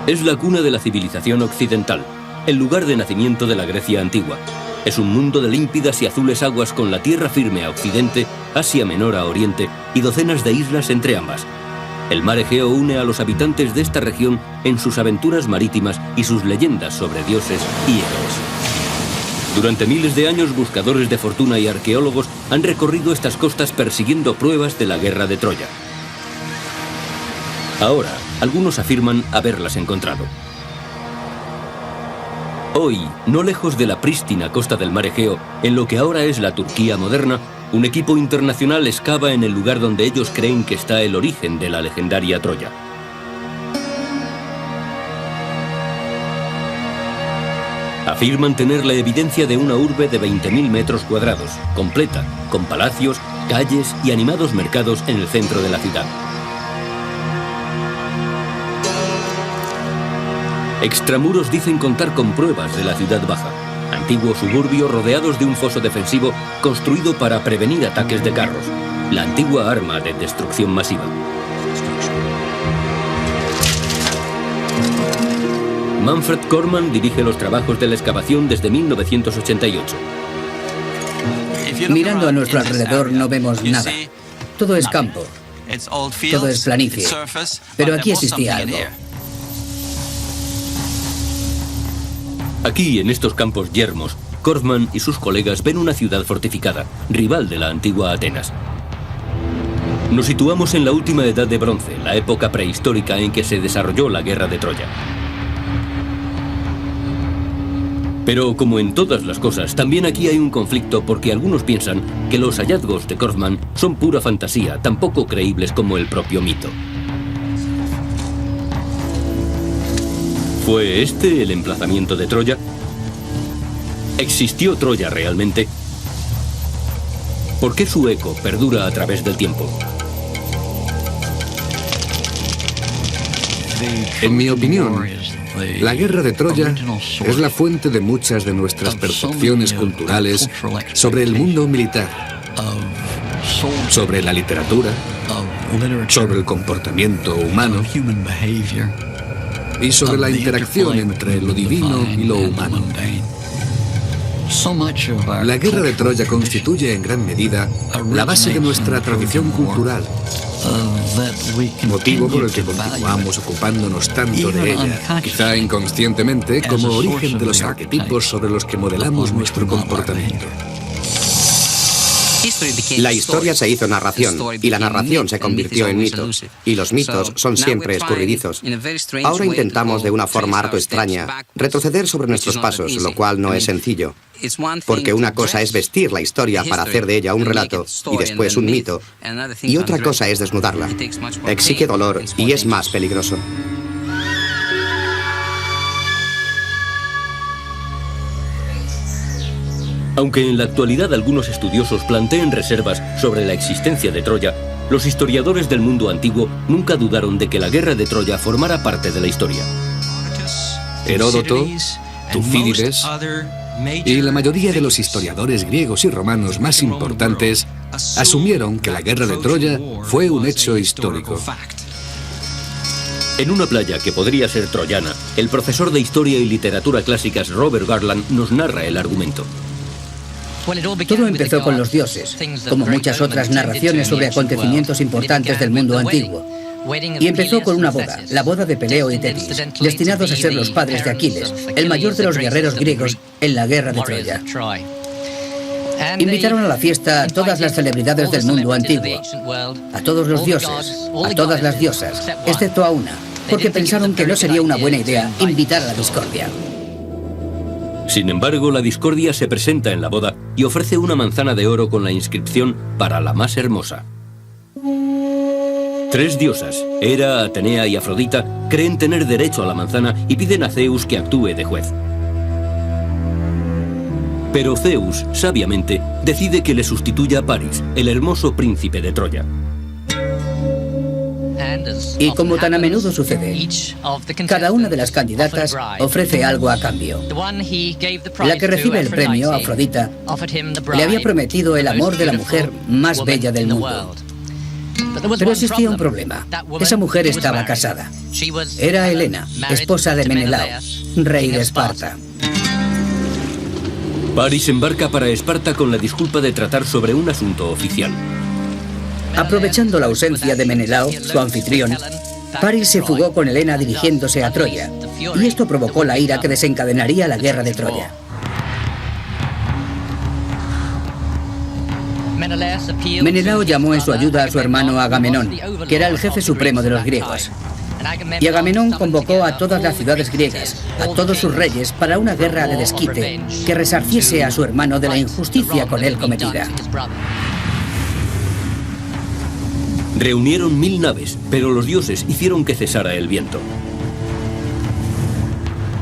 Es la cuna de la civilización occidental, el lugar de nacimiento de la Grecia antigua. Es un mundo de límpidas y azules aguas con la tierra firme a occidente, Asia Menor a oriente y docenas de islas entre ambas. El mar Egeo une a los habitantes de esta región en sus aventuras marítimas y sus leyendas sobre dioses y héroes. Durante miles de años, buscadores de fortuna y arqueólogos han recorrido estas costas persiguiendo pruebas de la guerra de Troya. Ahora, algunos afirman haberlas encontrado. Hoy, no lejos de la prístina costa del mar Egeo, en lo que ahora es la Turquía moderna, un equipo internacional excava en el lugar donde ellos creen que está el origen de la legendaria Troya. Afirman tener la evidencia de una urbe de 20.000 metros cuadrados, completa, con palacios, calles y animados mercados en el centro de la ciudad. Extramuros dicen contar con pruebas de la ciudad baja, antiguo suburbio rodeados de un foso defensivo construido para prevenir ataques de carros, la antigua arma de destrucción masiva. Manfred Korman dirige los trabajos de la excavación desde 1988. Mirando a nuestro alrededor no vemos nada. Todo es campo, todo es planicie, pero aquí existía algo. Aquí, en estos campos yermos, Korman y sus colegas ven una ciudad fortificada, rival de la antigua Atenas. Nos situamos en la última edad de bronce, la época prehistórica en que se desarrolló la guerra de Troya. Pero como en todas las cosas, también aquí hay un conflicto porque algunos piensan que los hallazgos de Korman son pura fantasía, tan poco creíbles como el propio mito. ¿Fue este el emplazamiento de Troya? ¿Existió Troya realmente? ¿Por qué su eco perdura a través del tiempo? En mi opinión, la guerra de Troya es la fuente de muchas de nuestras percepciones culturales sobre el mundo militar, sobre la literatura, sobre el comportamiento humano y sobre la interacción entre lo divino y lo humano. La guerra de Troya constituye en gran medida la base de nuestra tradición cultural, motivo por el que continuamos ocupándonos tanto de ella, quizá inconscientemente, como origen de los arquetipos sobre los que modelamos nuestro comportamiento. La historia se hizo narración, y la narración se convirtió en mito, y los mitos son siempre escurridizos. Ahora intentamos, de una forma harto extraña, retroceder sobre nuestros pasos, lo cual no es sencillo. Porque una cosa es vestir la historia para hacer de ella un relato, y después un mito, y otra cosa es desnudarla. Exige dolor y es más peligroso. Aunque en la actualidad algunos estudiosos planteen reservas sobre la existencia de Troya, los historiadores del mundo antiguo nunca dudaron de que la guerra de Troya formara parte de la historia. Heródoto, Tucídides y la mayoría de los historiadores griegos y romanos más importantes asumieron que la guerra de Troya fue un hecho histórico. En una playa que podría ser troyana, el profesor de Historia y Literatura Clásicas Robert Garland nos narra el argumento. Todo empezó con los dioses, como muchas otras narraciones sobre acontecimientos importantes del mundo antiguo. Y empezó con una boda, la boda de Peleo y Tetis, destinados a ser los padres de Aquiles, el mayor de los guerreros griegos en la guerra de Troya. Invitaron a la fiesta a todas las celebridades del mundo antiguo, a todos los dioses, a todas las diosas, excepto a una, porque pensaron que no sería una buena idea invitar a la discordia. Sin embargo, la discordia se presenta en la boda y ofrece una manzana de oro con la inscripción para la más hermosa. Tres diosas, Hera, Atenea y Afrodita, creen tener derecho a la manzana y piden a Zeus que actúe de juez. Pero Zeus, sabiamente, decide que le sustituya a Paris, el hermoso príncipe de Troya. Y como tan a menudo sucede, cada una de las candidatas ofrece algo a cambio. La que recibe el premio, Afrodita, le había prometido el amor de la mujer más bella del mundo. Pero existía un problema. Esa mujer estaba casada. Era Helena, esposa de Menelao, rey de Esparta. Paris embarca para Esparta con la disculpa de tratar sobre un asunto oficial. Aprovechando la ausencia de Menelao, su anfitrión, Paris se fugó con Helena dirigiéndose a Troya, y esto provocó la ira que desencadenaría la guerra de Troya. Menelao llamó en su ayuda a su hermano Agamenón, que era el jefe supremo de los griegos. Y Agamenón convocó a todas las ciudades griegas, a todos sus reyes, para una guerra de desquite que resarciese a su hermano de la injusticia con él cometida. Reunieron 1000 naves, pero los dioses hicieron que cesara el viento.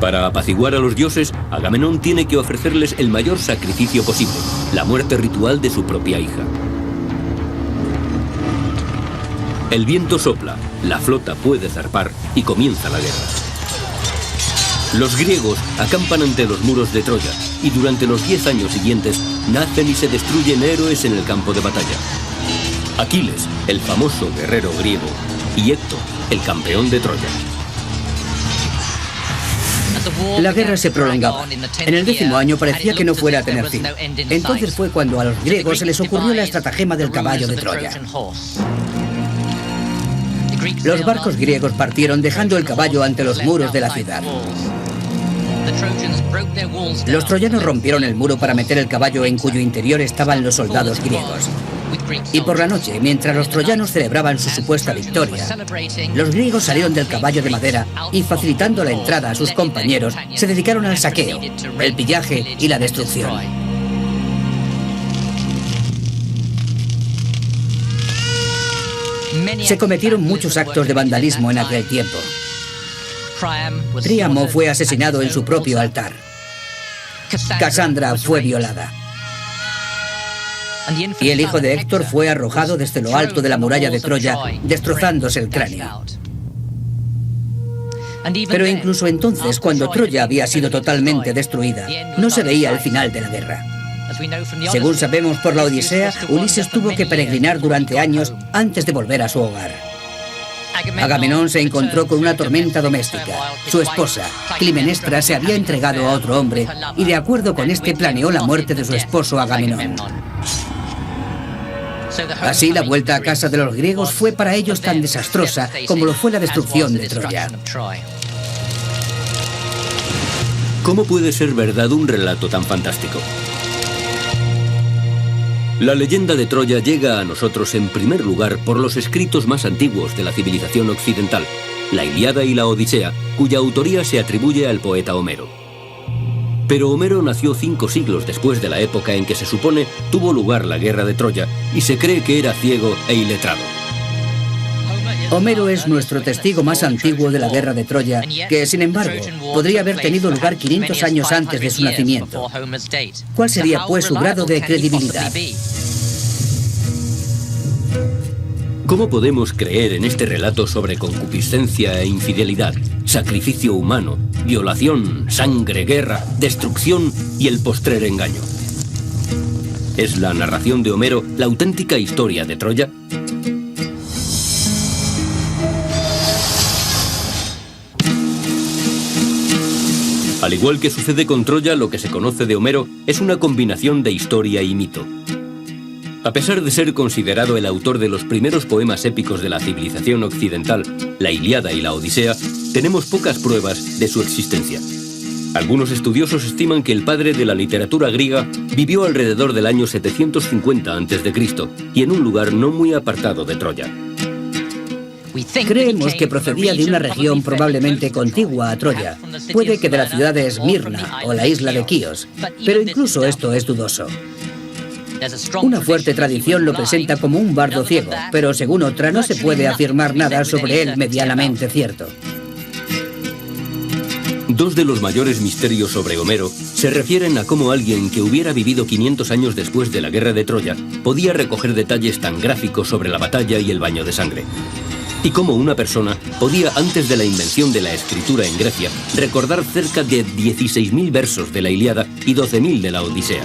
Para apaciguar a los dioses, Agamenón tiene que ofrecerles el mayor sacrificio posible, la muerte ritual de su propia hija. El viento sopla, la flota puede zarpar y comienza la guerra. Los griegos acampan ante los muros de Troya y durante los 10 años siguientes nacen y se destruyen héroes en el campo de batalla. Aquiles, el famoso guerrero griego, y Héctor, el campeón de Troya. La guerra se prolongaba. En el 10º año parecía que no fuera a tener fin. Entonces fue cuando a los griegos se les ocurrió la estratagema del caballo de Troya. Los barcos griegos partieron dejando el caballo ante los muros de la ciudad. Los troyanos rompieron el muro para meter el caballo en cuyo interior estaban los soldados griegos. Y por la noche, mientras los troyanos celebraban su supuesta victoria, los griegos salieron del caballo de madera y, facilitando la entrada a sus compañeros, se dedicaron al saqueo, el pillaje y la destrucción. Se cometieron muchos actos de vandalismo en aquel tiempo. Príamo fue asesinado en su propio altar. Casandra fue violada. Y el hijo de Héctor fue arrojado desde lo alto de la muralla de Troya, destrozándose el cráneo. Pero incluso entonces, cuando Troya había sido totalmente destruida, no se veía el final de la guerra. Según sabemos por la Odisea, Ulises tuvo que peregrinar durante años antes de volver a su hogar. Agamenón se encontró con una tormenta doméstica. Su esposa, Climenestra, se había entregado a otro hombre y de acuerdo con este planeó la muerte de su esposo Agamenón. Así, la vuelta a casa de los griegos fue para ellos tan desastrosa como lo fue la destrucción de Troya. ¿Cómo puede ser verdad un relato tan fantástico? La leyenda de Troya llega a nosotros en primer lugar por los escritos más antiguos de la civilización occidental, la Ilíada y la Odisea, cuya autoría se atribuye al poeta Homero. Pero Homero nació 5 siglos después de la época en que se supone tuvo lugar la guerra de Troya y se cree que era ciego e iletrado. Homero es nuestro testigo más antiguo de la guerra de Troya, que, sin embargo, podría haber tenido lugar 500 años antes de su nacimiento. ¿Cuál sería, pues, su grado de credibilidad? ¿Cómo podemos creer en este relato sobre concupiscencia e infidelidad, sacrificio humano, violación, sangre, guerra, destrucción y el postrer engaño? ¿Es la narración de Homero la auténtica historia de Troya? Al igual que sucede con Troya, lo que se conoce de Homero es una combinación de historia y mito. A pesar de ser considerado el autor de los primeros poemas épicos de la civilización occidental, la Ilíada y la Odisea, tenemos pocas pruebas de su existencia. Algunos estudiosos estiman que el padre de la literatura griega vivió alrededor del año 750 a.C. y en un lugar no muy apartado de Troya. Creemos que procedía de una región probablemente contigua a Troya. Puede que de la ciudad de Esmirna o la isla de Quíos, pero incluso esto es dudoso. Una fuerte tradición lo presenta como un bardo ciego, pero según otra no se puede afirmar nada sobre él medianamente cierto. Dos de los mayores misterios sobre Homero se refieren a cómo alguien que hubiera vivido 500 años después de la guerra de Troya podía recoger detalles tan gráficos sobre la batalla y el baño de sangre. Y cómo una persona podía, antes de la invención de la escritura en Grecia, recordar cerca de 16.000 versos de la Ilíada y 12.000 de la Odisea.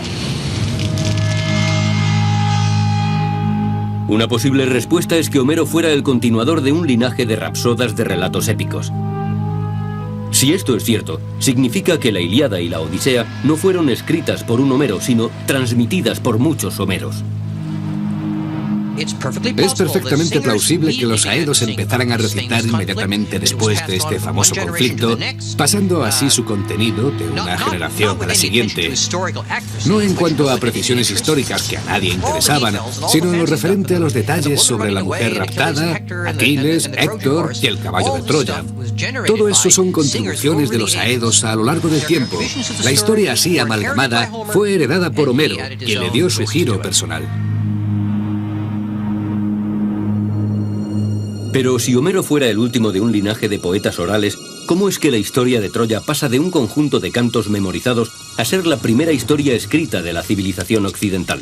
Una posible respuesta es que Homero fuera el continuador de un linaje de rapsodas de relatos épicos. Si esto es cierto, significa que la Ilíada y la Odisea no fueron escritas por un Homero, sino transmitidas por muchos Homeros. Es perfectamente plausible que los aedos empezaran a recitar inmediatamente después de este famoso conflicto, pasando así su contenido de una generación a la siguiente. No en cuanto a precisiones históricas que a nadie interesaban, sino en lo referente a los detalles sobre la mujer raptada, Aquiles, Héctor y el caballo de Troya. Todo eso son contribuciones de los aedos a lo largo del tiempo. La historia así amalgamada fue heredada por Homero, quien le dio su giro personal. Pero si Homero fuera el último de un linaje de poetas orales, ¿cómo es que la historia de Troya pasa de un conjunto de cantos memorizados a ser la primera historia escrita de la civilización occidental?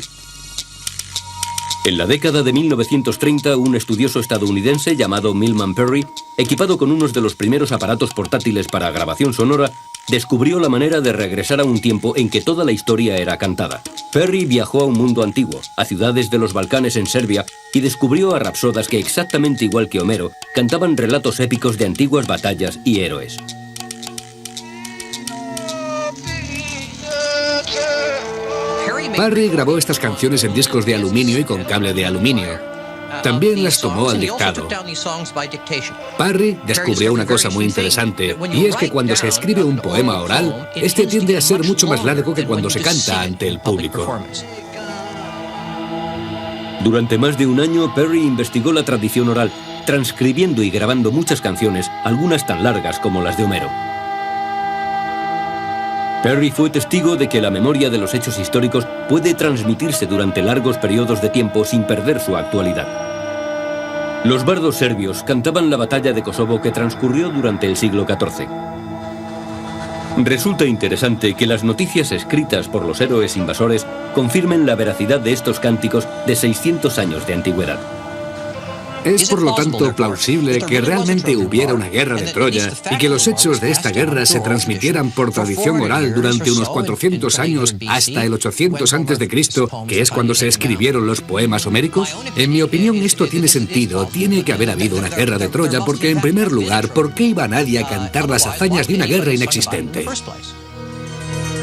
En la década de 1930, un estudioso estadounidense llamado Milman Perry, equipado con unos de los primeros aparatos portátiles para grabación sonora, descubrió la manera de regresar a un tiempo en que toda la historia era cantada. Perry viajó a un mundo antiguo, a ciudades de los Balcanes en Serbia, y descubrió a rapsodas que, exactamente igual que Homero, cantaban relatos épicos de antiguas batallas y héroes. Parry grabó estas canciones en discos de aluminio y con cable de aluminio. También las tomó al dictado. Parry descubrió una cosa muy interesante, y es que cuando se escribe un poema oral, este tiende a ser mucho más largo que cuando se canta ante el público. Durante más de un año, Perry investigó la tradición oral, transcribiendo y grabando muchas canciones, algunas tan largas como las de Homero. Perry fue testigo de que la memoria de los hechos históricos puede transmitirse durante largos periodos de tiempo sin perder su actualidad. Los bardos serbios cantaban la batalla de Kosovo que transcurrió durante el siglo XIV. Resulta interesante que las noticias escritas por los héroes invasores confirmen la veracidad de estos cánticos de 600 años de antigüedad. Es por lo tanto plausible que realmente hubiera una guerra de Troya y que los hechos de esta guerra se transmitieran por tradición oral durante unos 400 años hasta el 800 a.C., que es cuando se escribieron los poemas homéricos. En mi opinión, esto tiene sentido. Tiene que haber habido una guerra de Troya porque, en primer lugar, ¿por qué iba nadie a cantar las hazañas de una guerra inexistente?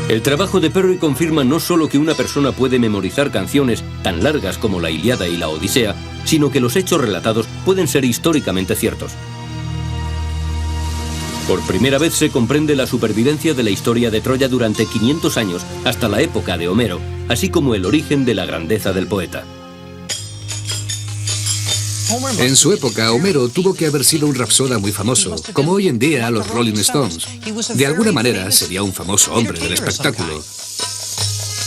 El trabajo de Perry confirma no solo que una persona puede memorizar canciones tan largas como la Ilíada y la Odisea, sino que los hechos relatados pueden ser históricamente ciertos. Por primera vez se comprende la supervivencia de la historia de Troya durante 500 años, hasta la época de Homero, así como el origen de la grandeza del poeta. En su época, Homero tuvo que haber sido un rapsoda muy famoso, como hoy en día los Rolling Stones. De alguna manera, sería un famoso hombre del espectáculo.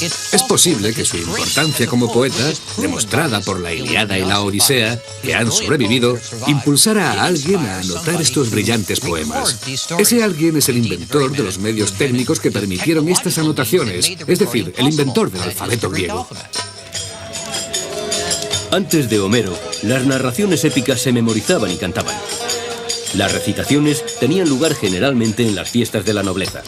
Es posible que su importancia como poeta, demostrada por la Ilíada y la Odisea, que han sobrevivido, impulsara a alguien a anotar estos brillantes poemas. Ese alguien es el inventor de los medios técnicos que permitieron estas anotaciones, es decir, el inventor del alfabeto griego. Antes de Homero, las narraciones épicas se memorizaban y cantaban. Las recitaciones tenían lugar generalmente en las fiestas de la nobleza.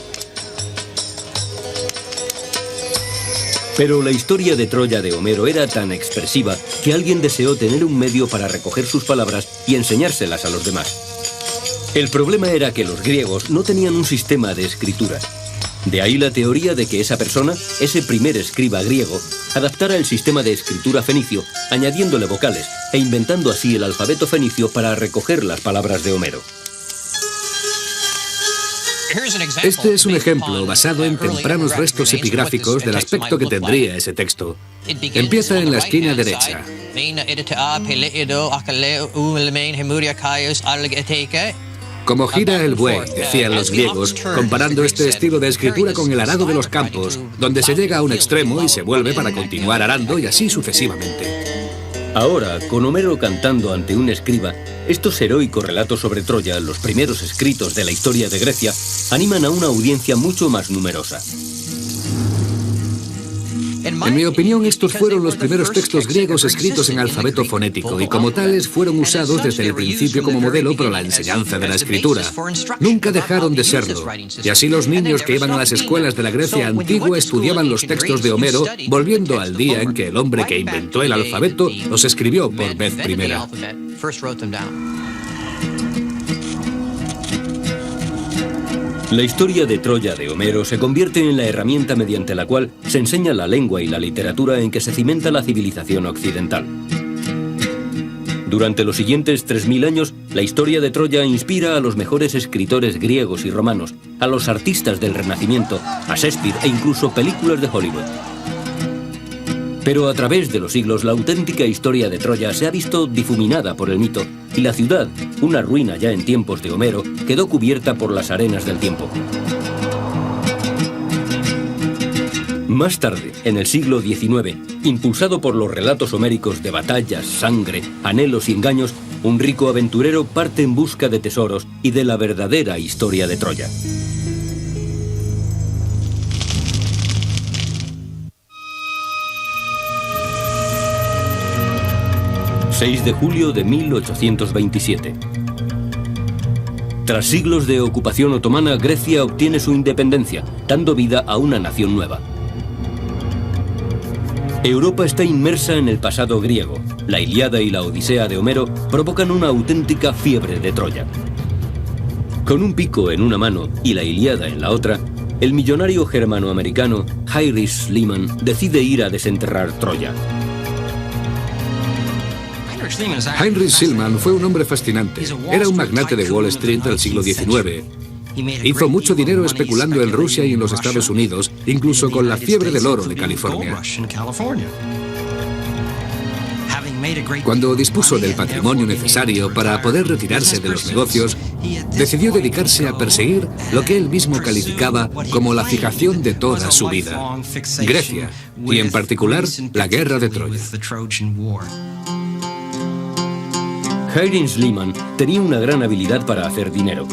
Pero la historia de Troya de Homero era tan expresiva que alguien deseó tener un medio para recoger sus palabras y enseñárselas a los demás. El problema era que los griegos no tenían un sistema de escritura. De ahí la teoría de que esa persona, ese primer escriba griego, adaptara el sistema de escritura fenicio, añadiéndole vocales e inventando así el alfabeto fenicio para recoger las palabras de Homero. Este es un ejemplo basado en tempranos restos epigráficos del aspecto que tendría ese texto. Empieza en la esquina derecha. Como gira el buey, decían los griegos, comparando este estilo de escritura con el arado de los campos, donde se llega a un extremo y se vuelve para continuar arando y así sucesivamente. Ahora, con Homero cantando ante un escriba, estos heroicos relatos sobre Troya, los primeros escritos de la historia de Grecia, animan a una audiencia mucho más numerosa. En mi opinión, estos fueron los primeros textos griegos escritos en alfabeto fonético y como tales fueron usados desde el principio como modelo para la enseñanza de la escritura. Nunca dejaron de serlo. Y así los niños que iban a las escuelas de la Grecia antigua estudiaban los textos de Homero, volviendo al día en que el hombre que inventó el alfabeto los escribió por vez primera. La historia de Troya de Homero se convierte en la herramienta mediante la cual se enseña la lengua y la literatura en que se cimenta la civilización occidental. Durante los siguientes 3000 años, la historia de Troya inspira a los mejores escritores griegos y romanos, a los artistas del Renacimiento, a Shakespeare e incluso películas de Hollywood. Pero a través de los siglos, la auténtica historia de Troya se ha visto difuminada por el mito y la ciudad, una ruina ya en tiempos de Homero, quedó cubierta por las arenas del tiempo. Más tarde, en el siglo XIX, impulsado por los relatos homéricos de batallas, sangre, anhelos y engaños, un rico aventurero parte en busca de tesoros y de la verdadera historia de Troya. ...6 de julio de 1827. Tras siglos de ocupación otomana, Grecia obtiene su independencia, dando vida a una nación nueva. Europa está inmersa en el pasado griego. La Ilíada y la Odisea de Homero provocan una auténtica fiebre de Troya. Con un pico en una mano y la Ilíada en la otra, el millonario germanoamericano Heinrich Schliemann decide ir a desenterrar Troya. Heinrich Schliemann fue un hombre fascinante. Era un magnate de Wall Street del siglo XIX. Hizo mucho dinero especulando en Rusia y en los Estados Unidos, incluso con la fiebre del oro de California. Cuando dispuso del patrimonio necesario para poder retirarse de los negocios, decidió dedicarse a perseguir lo que él mismo calificaba como la fijación de toda su vida: Grecia, y en particular la guerra de Troya. Heinrich Schliemann tenía una gran habilidad para hacer dinero.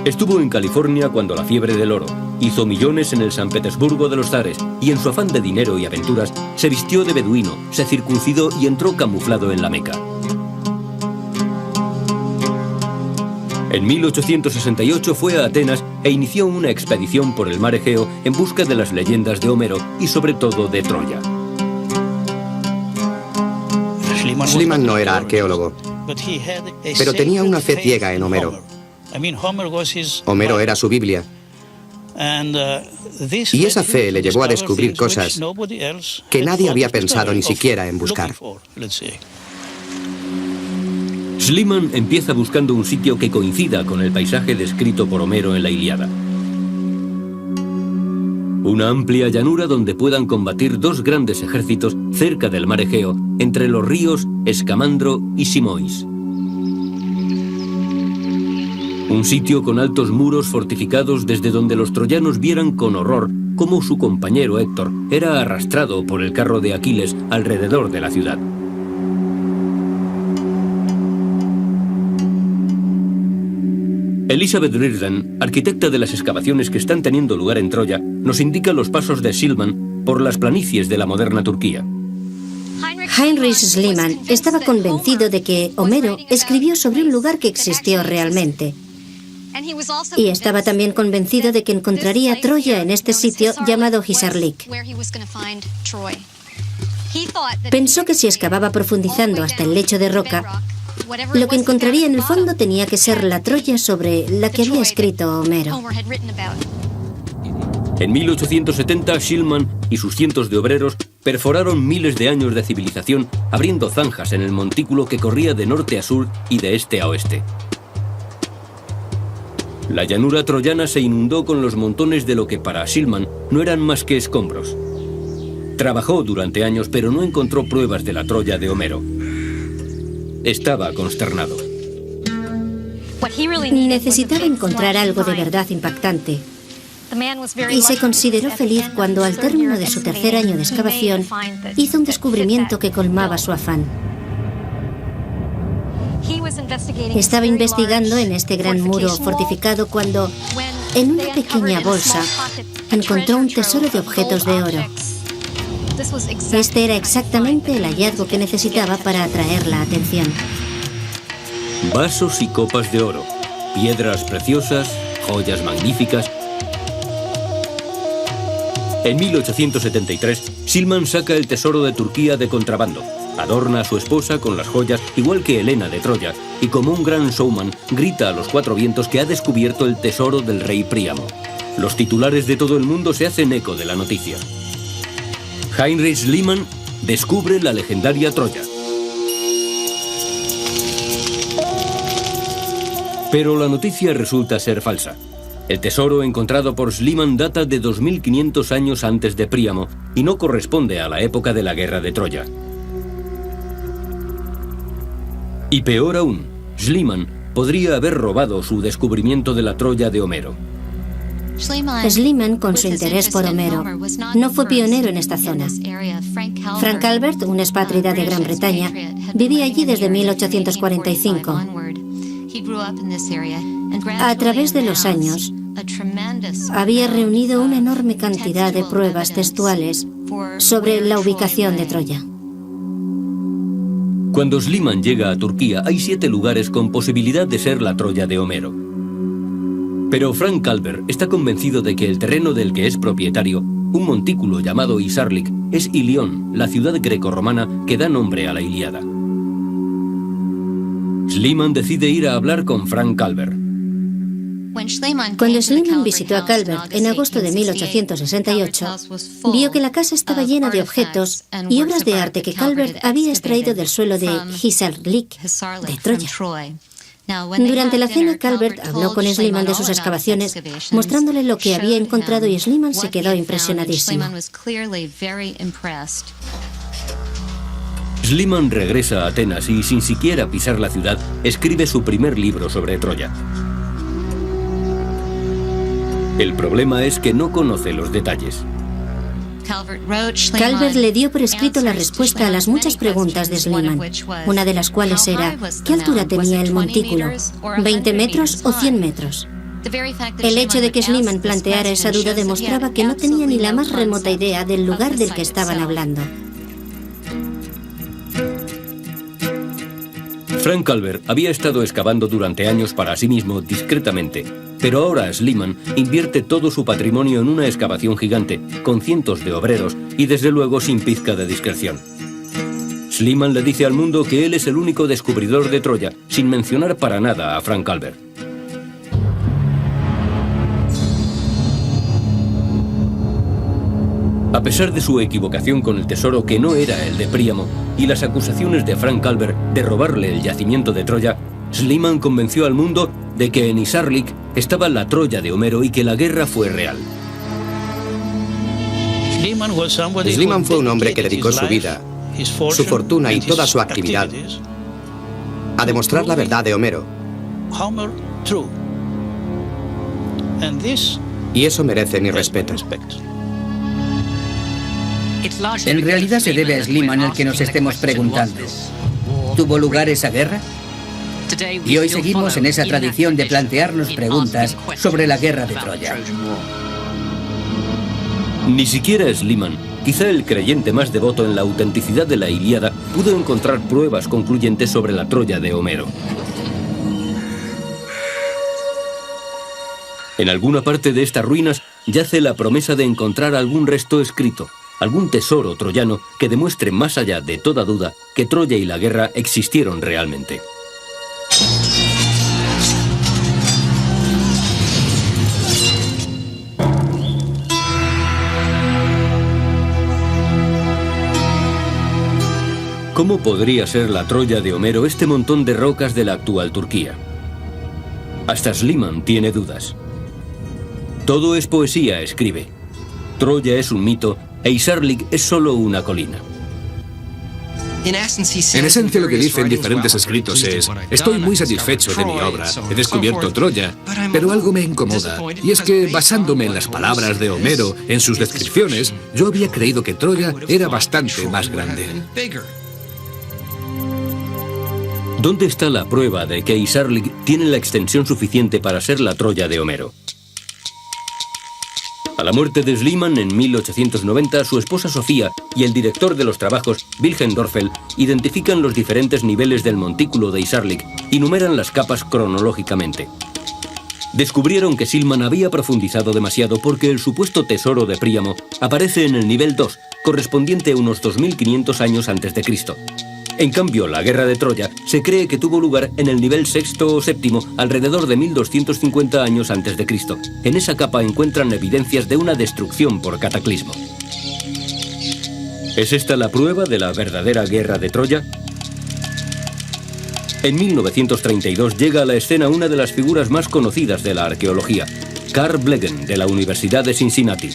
Estuvo en California cuando la fiebre del oro, hizo millones en el San Petersburgo de los zares y en su afán de dinero y aventuras se vistió de beduino, se circuncidó y entró camuflado en la Meca. En 1868 fue a Atenas e inició una expedición por el mar Egeo en busca de las leyendas de Homero y sobre todo de Troya. Schliemann no era arqueólogo, pero tenía una fe ciega en Homero. Homero era su Biblia. Y esa fe le llevó a descubrir cosas que nadie había pensado ni siquiera en buscar. Schliemann empieza buscando un sitio que coincida con el paisaje descrito por Homero en la Ilíada. Una amplia llanura donde puedan combatir dos grandes ejércitos cerca del mar Egeo, entre los ríos Escamandro y Simois. Un sitio con altos muros fortificados desde donde los troyanos vieran con horror cómo su compañero Héctor era arrastrado por el carro de Aquiles alrededor de la ciudad. Elizabeth Riordan, arquitecta de las excavaciones que están teniendo lugar en Troya, nos indica los pasos de Schliemann por las planicies de la moderna Turquía. Heinrich Schliemann estaba convencido de que Homero escribió sobre un lugar que existió realmente. Y estaba también convencido de que encontraría Troya en este sitio llamado Hisarlik. Pensó que si excavaba profundizando hasta el lecho de roca, lo que encontraría en el fondo tenía que ser la Troya sobre la que había escrito Homero. En 1870, Schliemann y sus cientos de obreros perforaron miles de años de civilización, abriendo zanjas en el montículo que corría de norte a sur y de este a oeste. La llanura troyana se inundó con los montones de lo que para Schliemann no eran más que escombros. Trabajó durante años, pero no encontró pruebas de la Troya de Homero. Estaba consternado. Necesitaba encontrar algo de verdad impactante. Y se consideró feliz cuando, al término de su tercer año de excavación, hizo un descubrimiento que colmaba su afán. Estaba investigando en este gran muro fortificado cuando, en una pequeña bolsa, encontró un tesoro de objetos de oro. Este era exactamente el hallazgo que necesitaba para atraer la atención. Vasos y copas de oro, piedras preciosas, joyas magníficas. En 1873, Silman saca el tesoro de Turquía de contrabando. Adorna a su esposa con las joyas, igual que Helena de Troya, y como un gran showman, grita a los cuatro vientos que ha descubierto el tesoro del rey Príamo. Los titulares de todo el mundo se hacen eco de la noticia. Heinrich Schliemann descubre la legendaria Troya. Pero la noticia resulta ser falsa. El tesoro encontrado por Schliemann data de 2500 años antes de Príamo y no corresponde a la época de la guerra de Troya. Y peor aún, Schliemann podría haber robado su descubrimiento de la Troya de Homero. Schliemann, con su interés por Homero, no fue pionero en esta zona. Frank Calvert, un expátrida de Gran Bretaña, vivía allí desde 1845. A través de los años, había reunido una enorme cantidad de pruebas textuales sobre la ubicación de Troya. Cuando Schliemann llega a Turquía, hay 7 lugares con posibilidad de ser la Troya de Homero. Pero Frank Calvert está convencido de que el terreno del que es propietario, un montículo llamado Isarlik, es Ilión, la ciudad grecorromana que da nombre a la Ilíada. Schliemann decide ir a hablar con Frank Calvert. Cuando Schliemann visitó a Calvert en agosto de 1868, vio que la casa estaba llena de objetos y obras de arte que Calvert había extraído del suelo de Hisarlik, de Troya. Durante la cena, Calvert habló con Schliemann de sus excavaciones, mostrándole lo que había encontrado, y Schliemann se quedó impresionadísimo. Schliemann regresa a Atenas y, sin siquiera pisar la ciudad, escribe su primer libro sobre Troya. El problema es que no conoce los detalles. Calvert le dio por escrito la respuesta a las muchas preguntas de Schliemann, una de las cuales era ¿qué altura tenía el montículo? ¿20 metros o 100 metros? El hecho de que Schliemann planteara esa duda demostraba que no tenía ni la más remota idea del lugar del que estaban hablando. Frank Calvert había estado excavando durante años para sí mismo discretamente, pero ahora Schliemann invierte todo su patrimonio en una excavación gigante, con cientos de obreros y desde luego sin pizca de discreción. Schliemann le dice al mundo que él es el único descubridor de Troya, sin mencionar para nada a Frank Calvert. A pesar de su equivocación con el tesoro que no era el de Príamo y las acusaciones de Frank Calvert de robarle el yacimiento de Troya, Schliemann convenció al mundo de que en Isarlik estaba la Troya de Homero y que la guerra fue real. Schliemann fue un hombre que dedicó su vida, su fortuna y toda su actividad a demostrar la verdad de Homero. Y eso merece mi respeto. En realidad se debe a Schliemann el que nos estemos preguntando. ¿Tuvo lugar esa guerra? Y hoy seguimos en esa tradición de plantearnos preguntas sobre la guerra de Troya. Ni siquiera Schliemann, quizá el creyente más devoto en la autenticidad de la Ilíada, pudo encontrar pruebas concluyentes sobre la Troya de Homero. En alguna parte de estas ruinas yace la promesa de encontrar algún resto escrito, algún tesoro troyano que demuestre más allá de toda duda que Troya y la guerra existieron realmente. ¿Cómo podría ser la Troya de Homero este montón de rocas de la actual Turquía? Hasta Schliemann tiene dudas. Todo es poesía, escribe. Troya es un mito e Isarlik es solo una colina. En esencia lo que dice en diferentes escritos es: estoy muy satisfecho de mi obra, he descubierto Troya, pero algo me incomoda, y es que basándome en las palabras de Homero, en sus descripciones, yo había creído que Troya era bastante más grande. ¿Dónde está la prueba de que Isarlik tiene la extensión suficiente para ser la Troya de Homero? A la muerte de Schliemann en 1890, su esposa Sofía y el director de los trabajos, Wilhelm Dorfel, identifican los diferentes niveles del montículo de Isarlik y numeran las capas cronológicamente. Descubrieron que Schliemann había profundizado demasiado porque el supuesto tesoro de Príamo aparece en el nivel 2, correspondiente a unos 2500 años antes de Cristo. En cambio, la guerra de Troya se cree que tuvo lugar en el nivel 6 o 7, alrededor de 1250 años antes de Cristo. En esa capa encuentran evidencias de una destrucción por cataclismo. ¿Es esta la prueba de la verdadera guerra de Troya? En 1932 llega a la escena una de las figuras más conocidas de la arqueología, Carl Blegen, de la Universidad de Cincinnati.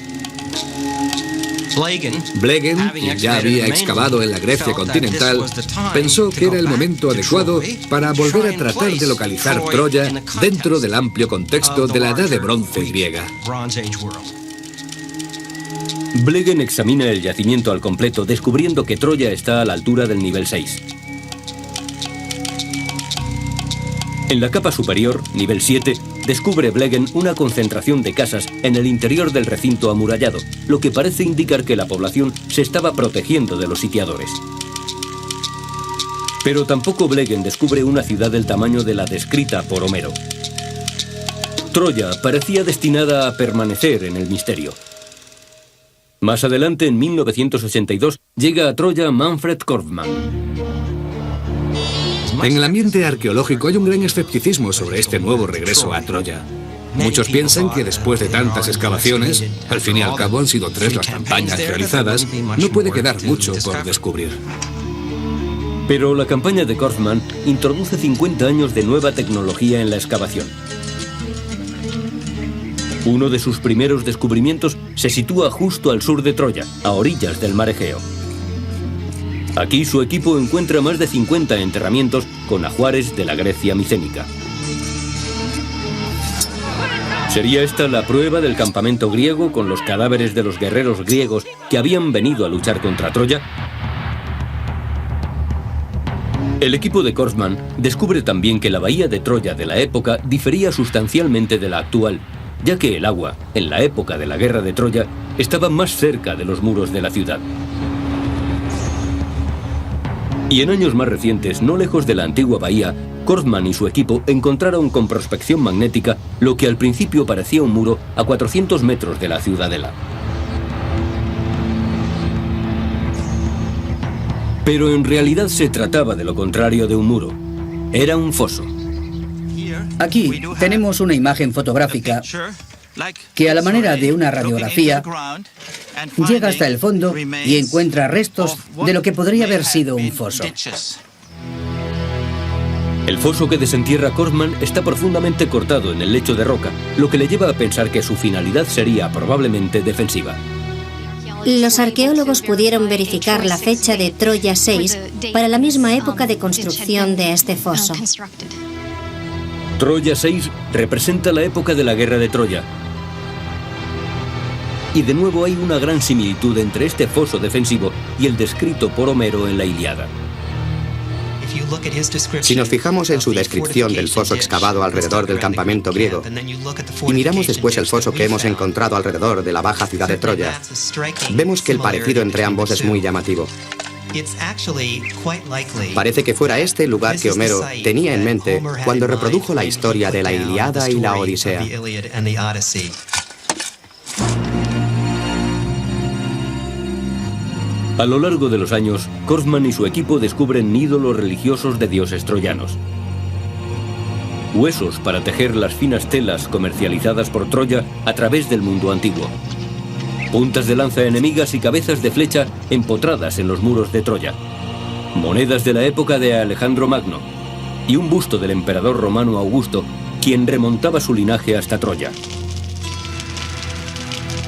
Blegen, quien ya había excavado en la Grecia continental, pensó que era el momento adecuado para volver a tratar de localizar Troya dentro del amplio contexto de la Edad de Bronce griega. Blegen examina el yacimiento al completo, descubriendo que Troya está a la altura del nivel 6. En la capa superior, nivel 7, descubre Blegen una concentración de casas en el interior del recinto amurallado, lo que parece indicar que la población se estaba protegiendo de los sitiadores. Pero tampoco Blegen descubre una ciudad del tamaño de la descrita por Homero. Troya parecía destinada a permanecer en el misterio. Más adelante, en 1982, llega a Troya Manfred Korfmann. En el ambiente arqueológico hay un gran escepticismo sobre este nuevo regreso a Troya. Muchos piensan que después de tantas excavaciones, al fin y al cabo han sido 3 las campañas realizadas, no puede quedar mucho por descubrir. Pero la campaña de Korfmann introduce 50 años de nueva tecnología en la excavación. Uno de sus primeros descubrimientos se sitúa justo al sur de Troya, a orillas del mar Egeo. Aquí su equipo encuentra más de 50 enterramientos con ajuares de la Grecia micénica. ¿Sería esta la prueba del campamento griego con los cadáveres de los guerreros griegos que habían venido a luchar contra Troya? El equipo de Korfmann descubre también que la bahía de Troya de la época difería sustancialmente de la actual, ya que el agua, en la época de la guerra de Troya, estaba más cerca de los muros de la ciudad. Y en años más recientes, no lejos de la antigua bahía, Korfmann y su equipo encontraron con prospección magnética lo que al principio parecía un muro a 400 metros de la ciudadela. Pero en realidad se trataba de lo contrario de un muro. Era un foso. Aquí tenemos una imagen fotográfica que, a la manera de una radiografía, llega hasta el fondo y encuentra restos de lo que podría haber sido un foso. El foso que desentierra Korfmann está profundamente cortado en el lecho de roca, lo que le lleva a pensar que su finalidad sería probablemente defensiva. Los arqueólogos pudieron verificar la fecha de Troya 6 para la misma época de construcción de este foso. Troya 6 representa la época de la guerra de Troya. Y de nuevo hay una gran similitud entre este foso defensivo y el descrito por Homero en la Ilíada. Si nos fijamos en su descripción del foso excavado alrededor del campamento griego y miramos después el foso que hemos encontrado alrededor de la baja ciudad de Troya, vemos que el parecido entre ambos es muy llamativo. Parece que fuera este el lugar que Homero tenía en mente cuando reprodujo la historia de la Ilíada y la Odisea. A lo largo de los años, Korfmann y su equipo descubren ídolos religiosos de dioses troyanos. Huesos para tejer las finas telas comercializadas por Troya a través del mundo antiguo. Puntas de lanza enemigas y cabezas de flecha empotradas en los muros de Troya. Monedas de la época de Alejandro Magno. Y un busto del emperador romano Augusto, quien remontaba su linaje hasta Troya.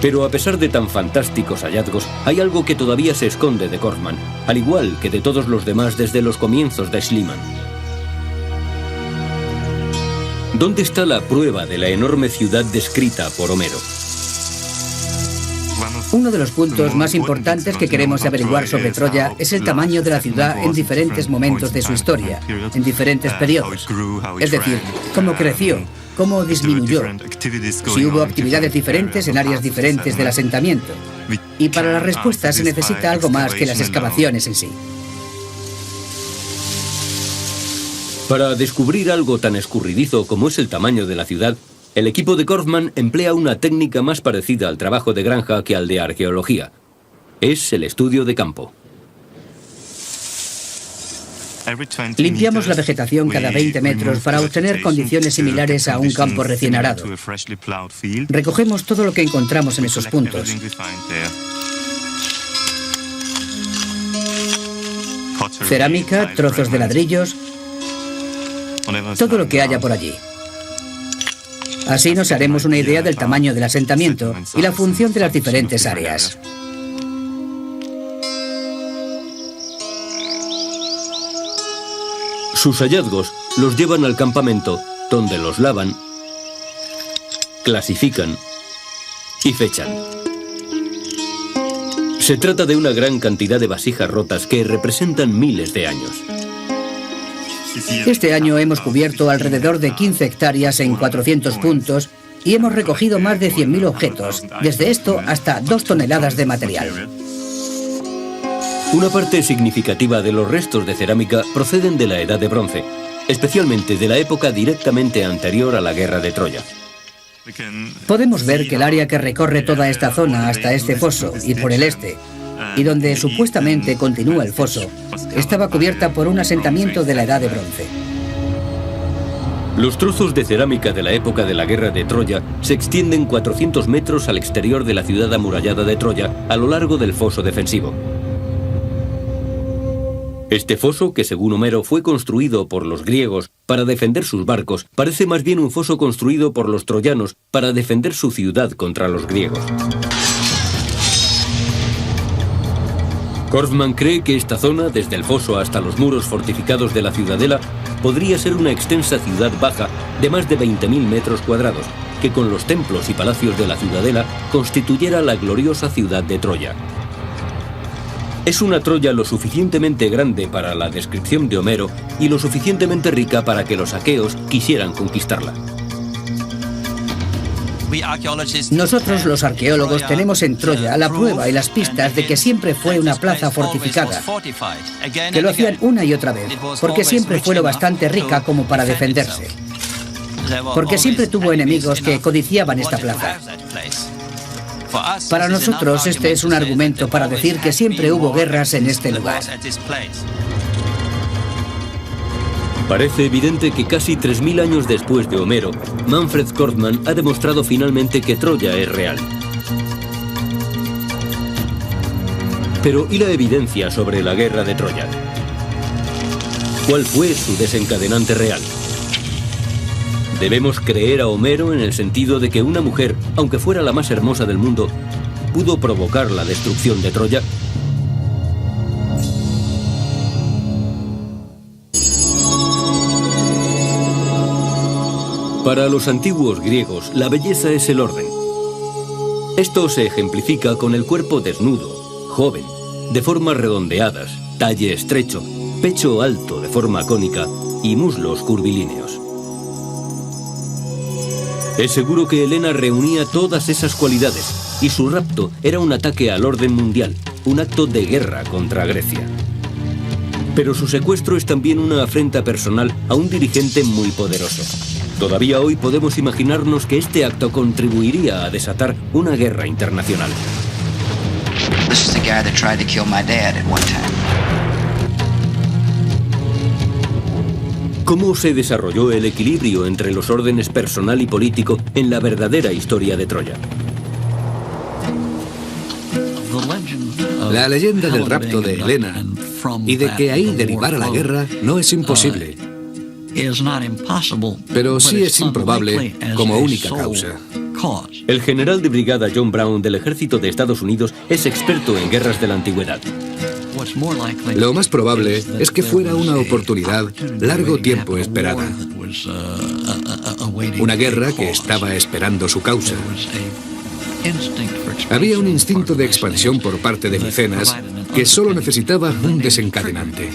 Pero a pesar de tan fantásticos hallazgos, hay algo que todavía se esconde de Korfmann, al igual que de todos los demás desde los comienzos de Schliemann. ¿Dónde está la prueba de la enorme ciudad descrita por Homero? Uno de los puntos más importantes que queremos averiguar sobre Troya es el tamaño de la ciudad en diferentes momentos de su historia, en diferentes periodos. Es decir, cómo creció, cómo disminuyó, si hubo actividades diferentes en áreas diferentes del asentamiento. Y para la respuesta se necesita algo más que las excavaciones en sí. Para descubrir algo tan escurridizo como es el tamaño de la ciudad, el equipo de Korfman emplea una técnica más parecida al trabajo de granja que al de arqueología. Es el estudio de campo. Limpiamos la vegetación cada 20 metros para obtener condiciones similares a un campo recién arado. Recogemos todo lo que encontramos en esos puntos. Cerámica, trozos de ladrillos, todo lo que haya por allí. Así nos haremos una idea del tamaño del asentamiento y la función de las diferentes áreas. Sus hallazgos los llevan al campamento, donde los lavan, clasifican y fechan. Se trata de una gran cantidad de vasijas rotas que representan miles de años. Este año hemos cubierto alrededor de 15 hectáreas en 400 puntos y hemos recogido más de 100.000 objetos, desde esto hasta 2 toneladas de material. Una parte significativa de los restos de cerámica proceden de la Edad de Bronce, especialmente de la época directamente anterior a la Guerra de Troya. Podemos ver que el área que recorre toda esta zona hasta este foso y por el este, y donde supuestamente continúa el foso, estaba cubierta por un asentamiento de la Edad de Bronce. Los trozos de cerámica de la época de la Guerra de Troya se extienden 400 metros al exterior de la ciudad amurallada de Troya a lo largo del foso defensivo. Este foso, que según Homero fue construido por los griegos para defender sus barcos, parece más bien un foso construido por los troyanos para defender su ciudad contra los griegos. Korfman cree que esta zona, desde el foso hasta los muros fortificados de la ciudadela, podría ser una extensa ciudad baja de más de 20.000 metros cuadrados, que con los templos y palacios de la ciudadela constituyera la gloriosa ciudad de Troya. Es una Troya lo suficientemente grande para la descripción de Homero y lo suficientemente rica para que los aqueos quisieran conquistarla. Nosotros, los arqueólogos, tenemos en Troya la prueba y las pistas de que siempre fue una plaza fortificada, que lo hacían una y otra vez, porque siempre fue lo bastante rica como para defenderse, porque siempre tuvo enemigos que codiciaban esta plaza. Para nosotros, este es un argumento para decir que siempre hubo guerras en este lugar. Parece evidente que casi 3.000 años después de Homero, Manfred Korfman ha demostrado finalmente que Troya es real. Pero ¿y la evidencia sobre la guerra de Troya? ¿Cuál fue su desencadenante real? ¿Debemos creer a Homero en el sentido de que una mujer, aunque fuera la más hermosa del mundo, pudo provocar la destrucción de Troya? Para los antiguos griegos, la belleza es el orden. Esto se ejemplifica con el cuerpo desnudo, joven, de formas redondeadas, talle estrecho, pecho alto de forma cónica y muslos curvilíneos. Es seguro que Helena reunía todas esas cualidades y su rapto era un ataque al orden mundial, un acto de guerra contra Grecia. Pero su secuestro es también una afrenta personal a un dirigente muy poderoso. Todavía hoy podemos imaginarnos que este acto contribuiría a desatar una guerra internacional. ¿Cómo se desarrolló el equilibrio entre los órdenes personal y político en la verdadera historia de Troya? La leyenda del rapto de Helena y de que ahí derivara la guerra no es imposible, pero sí es improbable como única causa. El general de brigada John Brown del ejército de Estados Unidos es experto en guerras de la antigüedad. Lo más probable es que fuera una oportunidad largo tiempo esperada. Una guerra que estaba esperando su causa. Había un instinto de expansión por parte de Micenas que solo necesitaba un desencadenante.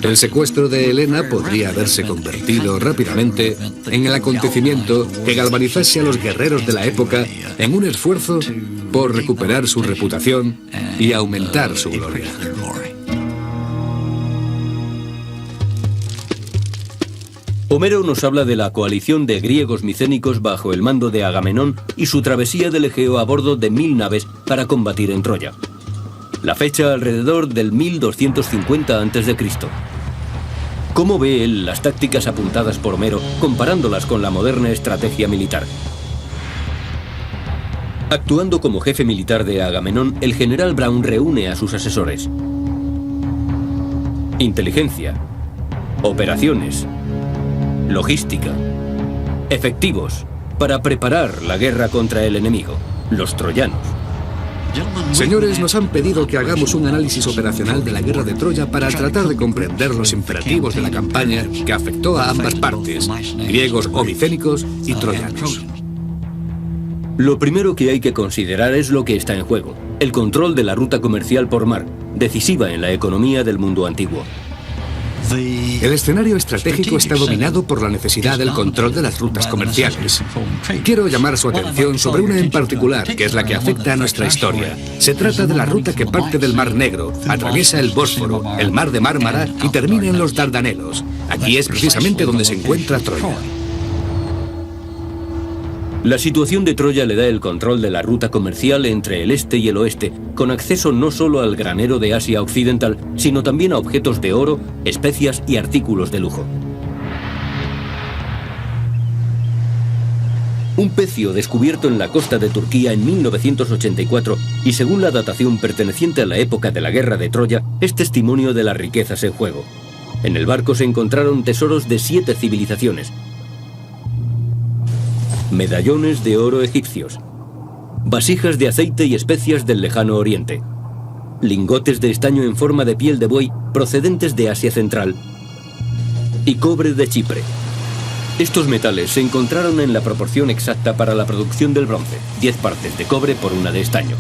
El secuestro de Helena podría haberse convertido rápidamente en el acontecimiento que galvanizase a los guerreros de la época en un esfuerzo por recuperar su reputación y aumentar su gloria. Homero nos habla de la coalición de griegos micénicos bajo el mando de Agamenón y su travesía del Egeo a bordo de 1000 naves para combatir en Troya. La fecha alrededor del 1250 a.C. ¿Cómo ve él las tácticas apuntadas por Homero comparándolas con la moderna estrategia militar? Actuando como jefe militar de Agamenón, el general Brown reúne a sus asesores. Inteligencia, operaciones, logística, efectivos, para preparar la guerra contra el enemigo, los troyanos. Señores, nos han pedido que hagamos un análisis operacional de la guerra de Troya para tratar de comprender los imperativos de la campaña que afectó a ambas partes, griegos o micénicos y troyanos. Lo primero que hay que considerar es lo que está en juego, el control de la ruta comercial por mar, decisiva en la economía del mundo antiguo. El escenario estratégico está dominado por la necesidad del control de las rutas comerciales. Quiero llamar su atención sobre una en particular, que es la que afecta a nuestra historia. Se trata de la ruta que parte del Mar Negro, atraviesa el Bósforo, el Mar de Mármara y termina en los Dardanelos. Aquí es precisamente donde se encuentra Troya. La situación de Troya le da el control de la ruta comercial entre el este y el oeste, con acceso no solo al granero de Asia Occidental, sino también a objetos de oro, especias y artículos de lujo. Un pecio descubierto en la costa de Turquía en 1984 y según la datación perteneciente a la época de la guerra de Troya, es testimonio de las riquezas en juego. En el barco se encontraron tesoros de 7 civilizaciones, medallones de oro egipcios, vasijas de aceite y especias del lejano oriente, lingotes de estaño en forma de piel de buey procedentes de Asia Central y cobre de Chipre. Estos metales se encontraron en la proporción exacta para la producción del bronce, 10 partes de cobre por 1 de estaño.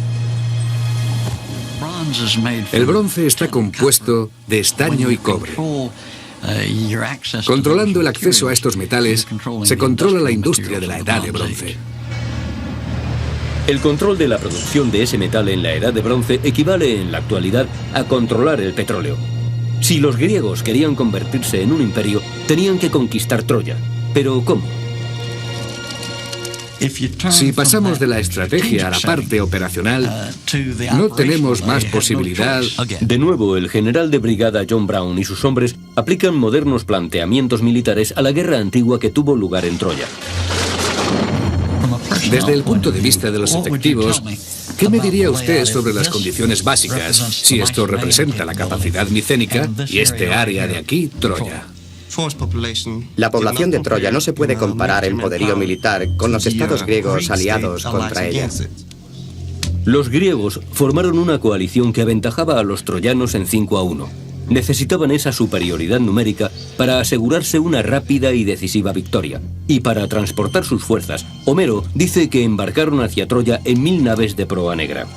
El bronce está compuesto de estaño y cobre. Controlando el acceso a estos metales, se controla la industria de la Edad de Bronce. El control de la producción de ese metal en la Edad de Bronce equivale en la actualidad a controlar el petróleo. Si los griegos querían convertirse en un imperio, tenían que conquistar Troya. ¿Pero cómo? Si pasamos de la estrategia a la parte operacional, no tenemos más posibilidad. De nuevo, el general de brigada John Brown y sus hombres aplican modernos planteamientos militares a la guerra antigua que tuvo lugar en Troya. Desde el punto de vista de los efectivos, ¿qué me diría usted sobre las condiciones básicas, si esto representa la capacidad micénica y este área de aquí, Troya? La población de Troya no se puede comparar en poderío militar con los estados griegos aliados contra ella. Los griegos formaron una coalición que aventajaba a los troyanos en 5-1. Necesitaban esa superioridad numérica para asegurarse una rápida y decisiva victoria. Y para transportar sus fuerzas, Homero dice que embarcaron hacia Troya en 1000 naves de proa negra.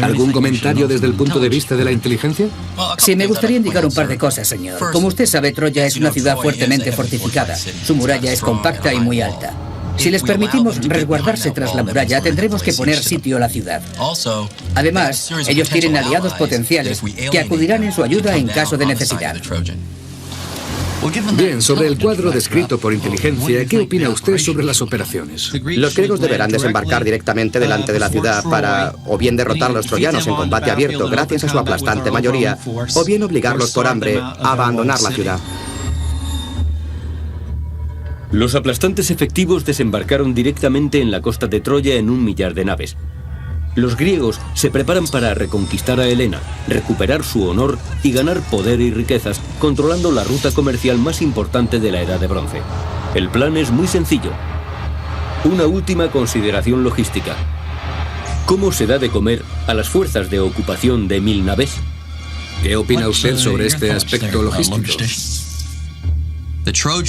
¿Algún comentario desde el punto de vista de la inteligencia? Sí, me gustaría indicar un par de cosas, señor. Como usted sabe, Troya es una ciudad fuertemente fortificada. Su muralla es compacta y muy alta. Si les permitimos resguardarse tras la muralla, tendremos que poner sitio a la ciudad. Además, ellos tienen aliados potenciales que acudirán en su ayuda en caso de necesidad. Bien, sobre el cuadro descrito por inteligencia, ¿qué opina usted sobre las operaciones? Los griegos deberán desembarcar directamente delante de la ciudad para o bien derrotar a los troyanos en combate abierto gracias a su aplastante mayoría, o bien obligarlos por hambre a abandonar la ciudad. Los aplastantes efectivos desembarcaron directamente en la costa de Troya en 1 millar de naves. Los griegos se preparan para reconquistar a Helena, recuperar su honor y ganar poder y riquezas, controlando la ruta comercial más importante de la Edad de Bronce. El plan es muy sencillo. Una última consideración logística. ¿Cómo se da de comer a las fuerzas de ocupación de 1000 naves? ¿Qué opina usted sobre este aspecto logístico?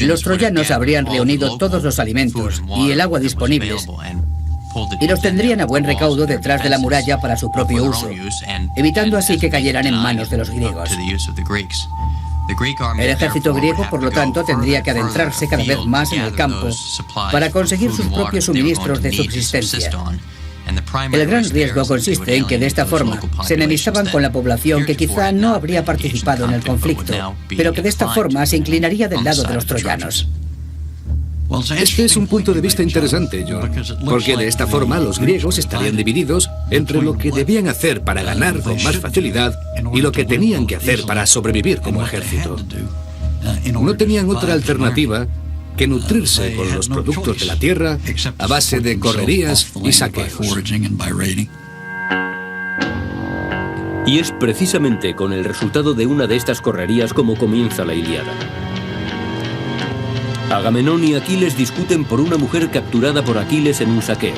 Los troyanos habrían reunido todos los alimentos y el agua disponibles y los tendrían a buen recaudo detrás de la muralla para su propio uso, evitando así que cayeran en manos de los griegos. El ejército griego, por lo tanto, tendría que adentrarse cada vez más en el campo para conseguir sus propios suministros de subsistencia. El gran riesgo consiste en que de esta forma se enemistaban con la población que quizá no habría participado en el conflicto, pero que de esta forma se inclinaría del lado de los troyanos. Este es un punto de vista interesante, John, porque de esta forma los griegos estarían divididos entre lo que debían hacer para ganar con más facilidad y lo que tenían que hacer para sobrevivir como ejército. No tenían otra alternativa que nutrirse con los productos de la tierra a base de correrías y saqueos. Y es precisamente con el resultado de una de estas correrías como comienza la Ilíada. Agamenón y Aquiles discuten por una mujer capturada por Aquiles en un saqueo.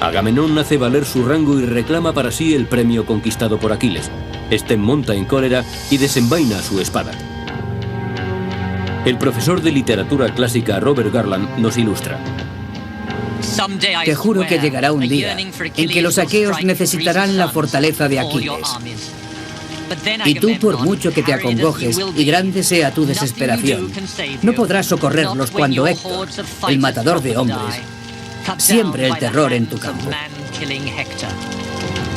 Agamenón hace valer su rango y reclama para sí el premio conquistado por Aquiles. Este monta en cólera y desenvaina su espada. El profesor de literatura clásica Robert Garland nos ilustra. Te juro que llegará un día en que los aqueos necesitarán la fortaleza de Aquiles. Y tú, por mucho que te acongojes y grande sea tu desesperación, no podrás socorrerlos cuando Héctor, el matador de hombres, siembre el terror en tu campo.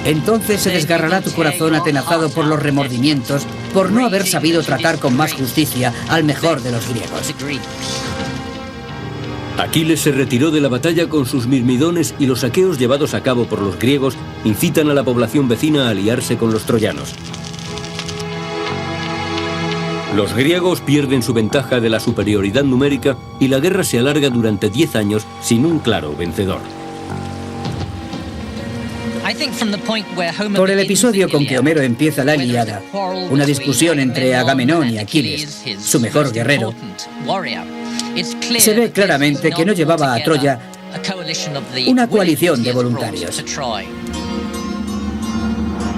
Entonces se desgarrará tu corazón atenazado por los remordimientos por no haber sabido tratar con más justicia al mejor de los griegos. Aquiles se retiró de la batalla con sus mirmidones y los saqueos llevados a cabo por los griegos incitan a la población vecina a aliarse con los troyanos. Los griegos pierden su ventaja de la superioridad numérica y la guerra se alarga durante 10 años sin un claro vencedor. Por el episodio con que Homero empieza la Ilíada, una discusión entre Agamenón y Aquiles, su mejor guerrero, se ve claramente que no llevaba a Troya una coalición de voluntarios.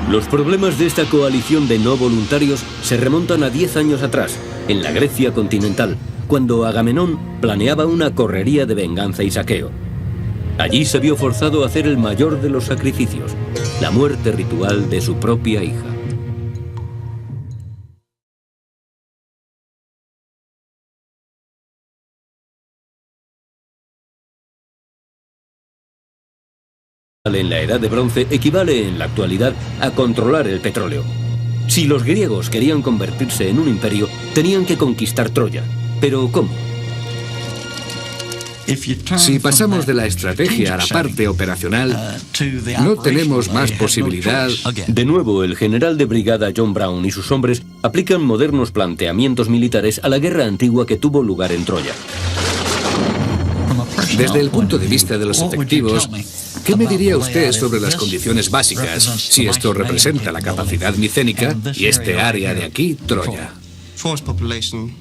Los problemas de esta coalición de no voluntarios se remontan a 10 años atrás, en la Grecia continental, cuando Agamenón planeaba una correría de venganza y saqueo. Allí se vio forzado a hacer el mayor de los sacrificios, la muerte ritual de su propia hija. En la Edad de Bronce equivale en la actualidad a controlar el petróleo. Si los griegos querían convertirse en un imperio, tenían que conquistar Troya. ¿Pero cómo? Si pasamos de la estrategia a la parte operacional, no tenemos más posibilidad. De nuevo, el general de brigada John Brown y sus hombres aplican modernos planteamientos militares a la guerra antigua que tuvo lugar en Troya. Desde el punto de vista de los efectivos, ¿qué me diría usted sobre las condiciones básicas, si esto representa la capacidad micénica y este área de aquí, Troya?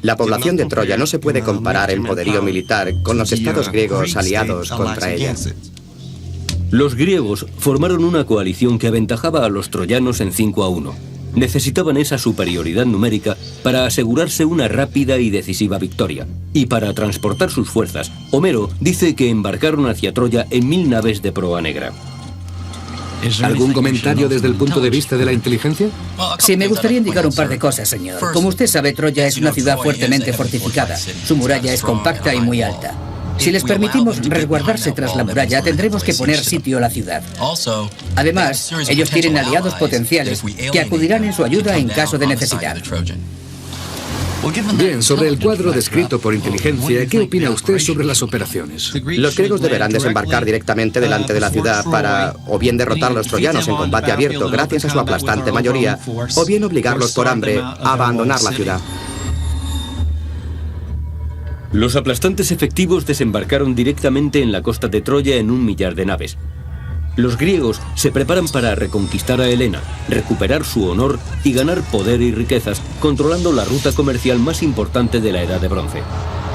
La población de Troya no se puede comparar en poderío militar con los estados griegos aliados contra ella. Los griegos formaron una coalición que aventajaba a los troyanos en 5-1. Necesitaban esa superioridad numérica para asegurarse una rápida y decisiva victoria. Y para transportar sus fuerzas, Homero dice que embarcaron hacia Troya en 1000 naves de proa negra. ¿Algún comentario desde el punto de vista de la inteligencia? Sí, me gustaría indicar un par de cosas, señor. Como usted sabe, Troya es una ciudad fuertemente fortificada. Su muralla es compacta y muy alta. Si les permitimos resguardarse tras la muralla, tendremos que poner sitio a la ciudad. Además, ellos tienen aliados potenciales que acudirán en su ayuda en caso de necesidad. Bien, sobre el cuadro descrito por inteligencia, ¿qué opina usted sobre las operaciones? Los griegos deberán desembarcar directamente delante de la ciudad para o bien derrotar a los troyanos en combate abierto gracias a su aplastante mayoría, o bien obligarlos por hambre a abandonar la ciudad. Los aplastantes efectivos desembarcaron directamente en la costa de Troya en 1 millar de naves. Los griegos se preparan para reconquistar a Helena, recuperar su honor y ganar poder y riquezas, controlando la ruta comercial más importante de la Edad de Bronce.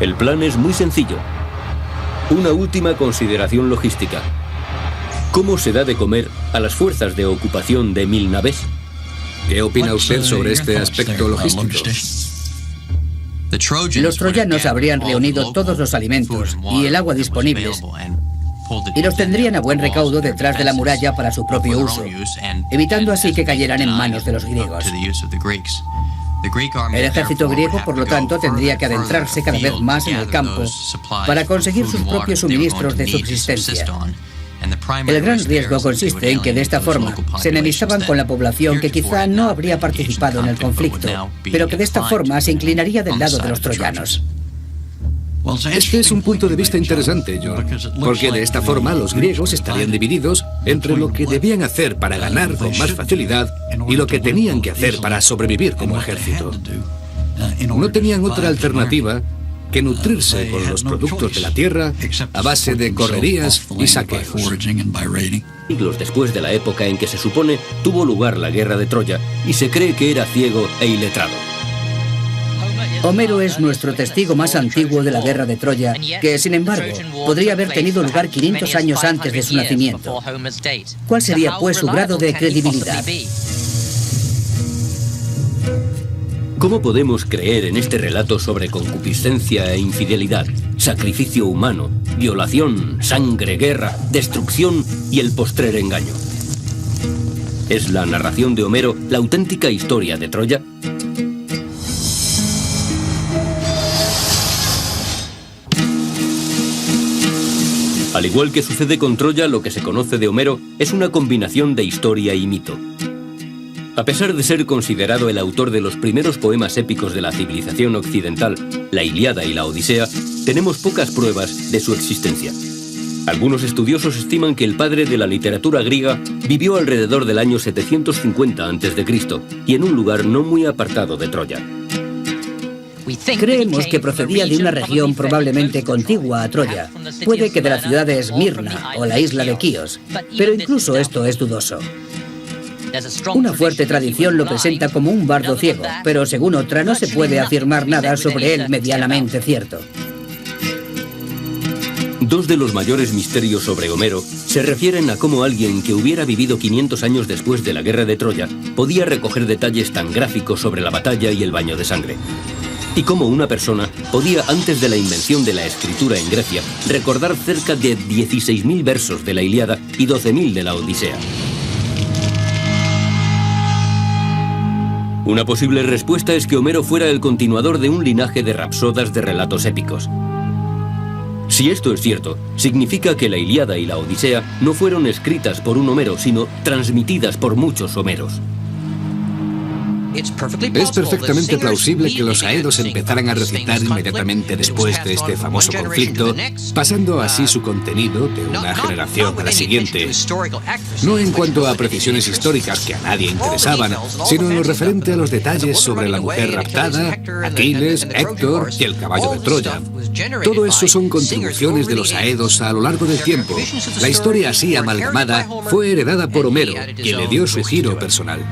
El plan es muy sencillo. Una última consideración logística. ¿Cómo se da de comer a las fuerzas de ocupación de 1000 naves? ¿Qué opina usted sobre este aspecto logístico? Los troyanos habrían reunido todos los alimentos y el agua disponibles y los tendrían a buen recaudo detrás de la muralla para su propio uso, evitando así que cayeran en manos de los griegos. El ejército griego, por lo tanto, tendría que adentrarse cada vez más en el campo para conseguir sus propios suministros de subsistencia. El gran riesgo consiste en que de esta forma se enemistaban con la población que quizá no habría participado en el conflicto, pero que de esta forma se inclinaría del lado de los troyanos. Este es un punto de vista interesante, John, porque de esta forma los griegos estarían divididos entre lo que debían hacer para ganar con más facilidad y lo que tenían que hacer para sobrevivir como ejército. No tenían otra alternativa que nutrirse con los productos de la tierra a base de correrías y saqueos. Siglos después de la época en que se supone tuvo lugar la guerra de Troya y se cree que era ciego e iletrado. Homero es nuestro testigo más antiguo de la guerra de Troya, que, sin embargo, podría haber tenido lugar 500 años antes de su nacimiento. ¿Cuál sería, pues, su grado de credibilidad? ¿Cómo podemos creer en este relato sobre concupiscencia e infidelidad, sacrificio humano, violación, sangre, guerra, destrucción y el postrer engaño? ¿Es la narración de Homero la auténtica historia de Troya? Al igual que sucede con Troya, lo que se conoce de Homero es una combinación de historia y mito. A pesar de ser considerado el autor de los primeros poemas épicos de la civilización occidental, la Ilíada y la Odisea, tenemos pocas pruebas de su existencia. Algunos estudiosos estiman que el padre de la literatura griega vivió alrededor del año 750 a.C. y en un lugar no muy apartado de Troya. Creemos que procedía de una región probablemente contigua a Troya. Puede que de la ciudad de Esmirna o la isla de Quíos, pero incluso esto es dudoso. Una fuerte tradición lo presenta como un bardo ciego, pero según otra no se puede afirmar nada sobre él medianamente cierto. Dos de los mayores misterios sobre Homero se refieren a cómo alguien que hubiera vivido 500 años después de la guerra de Troya podía recoger detalles tan gráficos sobre la batalla y el baño de sangre. Y cómo una persona podía, antes de la invención de la escritura en Grecia, recordar cerca de 16.000 versos de la Ilíada y 12.000 de la Odisea. Una posible respuesta es que Homero fuera el continuador de un linaje de rapsodas de relatos épicos. Si esto es cierto, significa que la Ilíada y la Odisea no fueron escritas por un Homero, sino transmitidas por muchos Homeros. Es perfectamente plausible que los aedos empezaran a recitar inmediatamente después de este famoso conflicto, pasando así su contenido de una generación a la siguiente. No en cuanto a precisiones históricas que a nadie interesaban, sino en lo referente a los detalles sobre la mujer raptada, Aquiles, Héctor y el caballo de Troya. Todo eso son contribuciones de los aedos a lo largo del tiempo. La historia así amalgamada fue heredada por Homero, quien le dio su giro personal.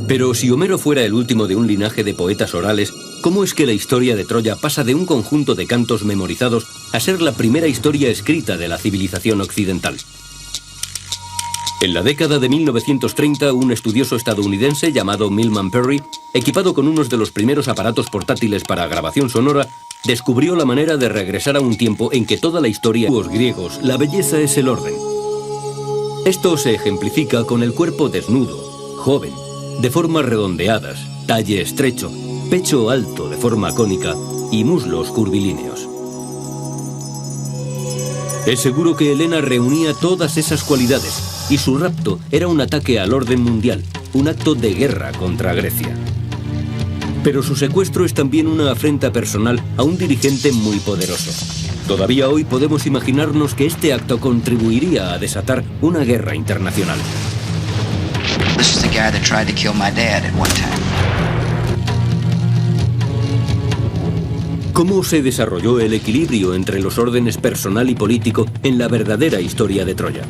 Pero si Homero fuera el último de un linaje de poetas orales, ¿cómo es que la historia de Troya pasa de un conjunto de cantos memorizados a ser la primera historia escrita de la civilización occidental? En la década de 1930, un estudioso estadounidense llamado Milman Perry, equipado con unos de los primeros aparatos portátiles para grabación sonora, descubrió la manera de regresar a un tiempo en que toda la historia de los griegos, la belleza es el orden. Esto se ejemplifica con el cuerpo desnudo, joven, de formas redondeadas, talle estrecho, pecho alto de forma cónica y muslos curvilíneos. Es seguro que Helena reunía todas esas cualidades y su rapto era un ataque al orden mundial, un acto de guerra contra Grecia. Pero su secuestro es también una afrenta personal a un dirigente muy poderoso. Todavía hoy podemos imaginarnos que este acto contribuiría a desatar una guerra internacional. This is the guy that tried to kill my dad at one time. ¿Cómo se desarrolló el equilibrio entre los órdenes personal y político en la verdadera historia de Troya?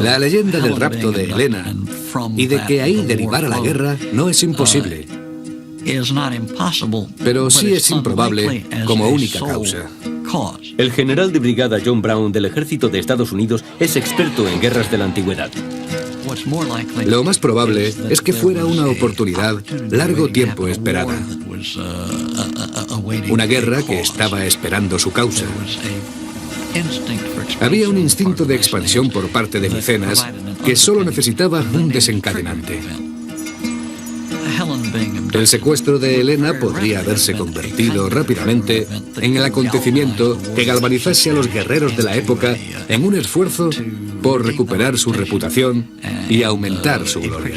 La leyenda del rapto de Helena y de que ahí derivara la guerra no es imposible, pero sí es improbable como única causa. El general de brigada John Brown del ejército de Estados Unidos es experto en guerras de la antigüedad. Lo más probable es que fuera una oportunidad largo tiempo esperada. Una guerra que estaba esperando su causa. Había un instinto de expansión por parte de Micenas que solo necesitaba un desencadenante. El secuestro de Helena podría haberse convertido rápidamente en el acontecimiento que galvanizase a los guerreros de la época en un esfuerzo por recuperar su reputación y aumentar su gloria.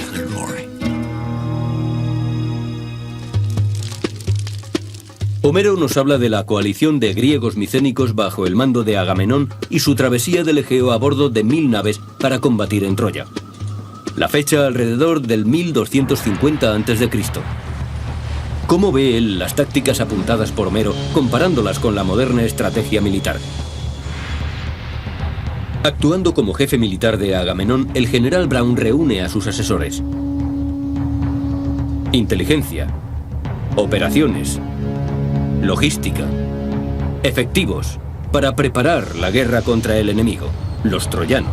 Homero nos habla de la coalición de griegos micénicos bajo el mando de Agamenón y su travesía del Egeo a bordo de 1000 naves para combatir en Troya. La fecha alrededor del 1250 a.C. ¿Cómo ve él las tácticas apuntadas por Homero comparándolas con la moderna estrategia militar? Actuando como jefe militar de Agamenón, el general Brown reúne a sus asesores. Inteligencia, operaciones, logística, efectivos, para preparar la guerra contra el enemigo, los troyanos.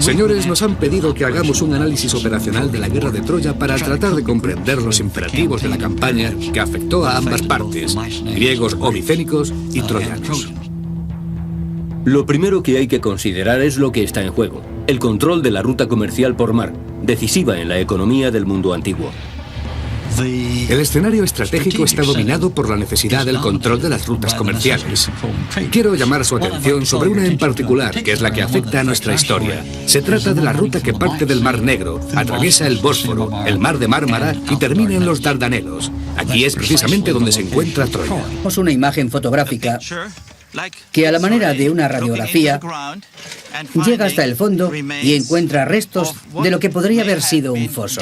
Señores, nos han pedido que hagamos un análisis operacional de la guerra de Troya para tratar de comprender los imperativos de la campaña que afectó a ambas partes, griegos o micénicos y troyanos. Lo primero que hay que considerar es lo que está en juego, el control de la ruta comercial por mar, decisiva en la economía del mundo antiguo. El escenario estratégico está dominado por la necesidad del control de las rutas comerciales. Quiero llamar su atención sobre una en particular, que es la que afecta a nuestra historia. Se trata de la ruta que parte del Mar Negro, atraviesa el Bósforo, el Mar de Mármara y termina en los Dardanelos. Aquí es precisamente donde se encuentra Troya. Tenemos una imagen fotográfica que, a la manera de una radiografía, llega hasta el fondo y encuentra restos de lo que podría haber sido un foso.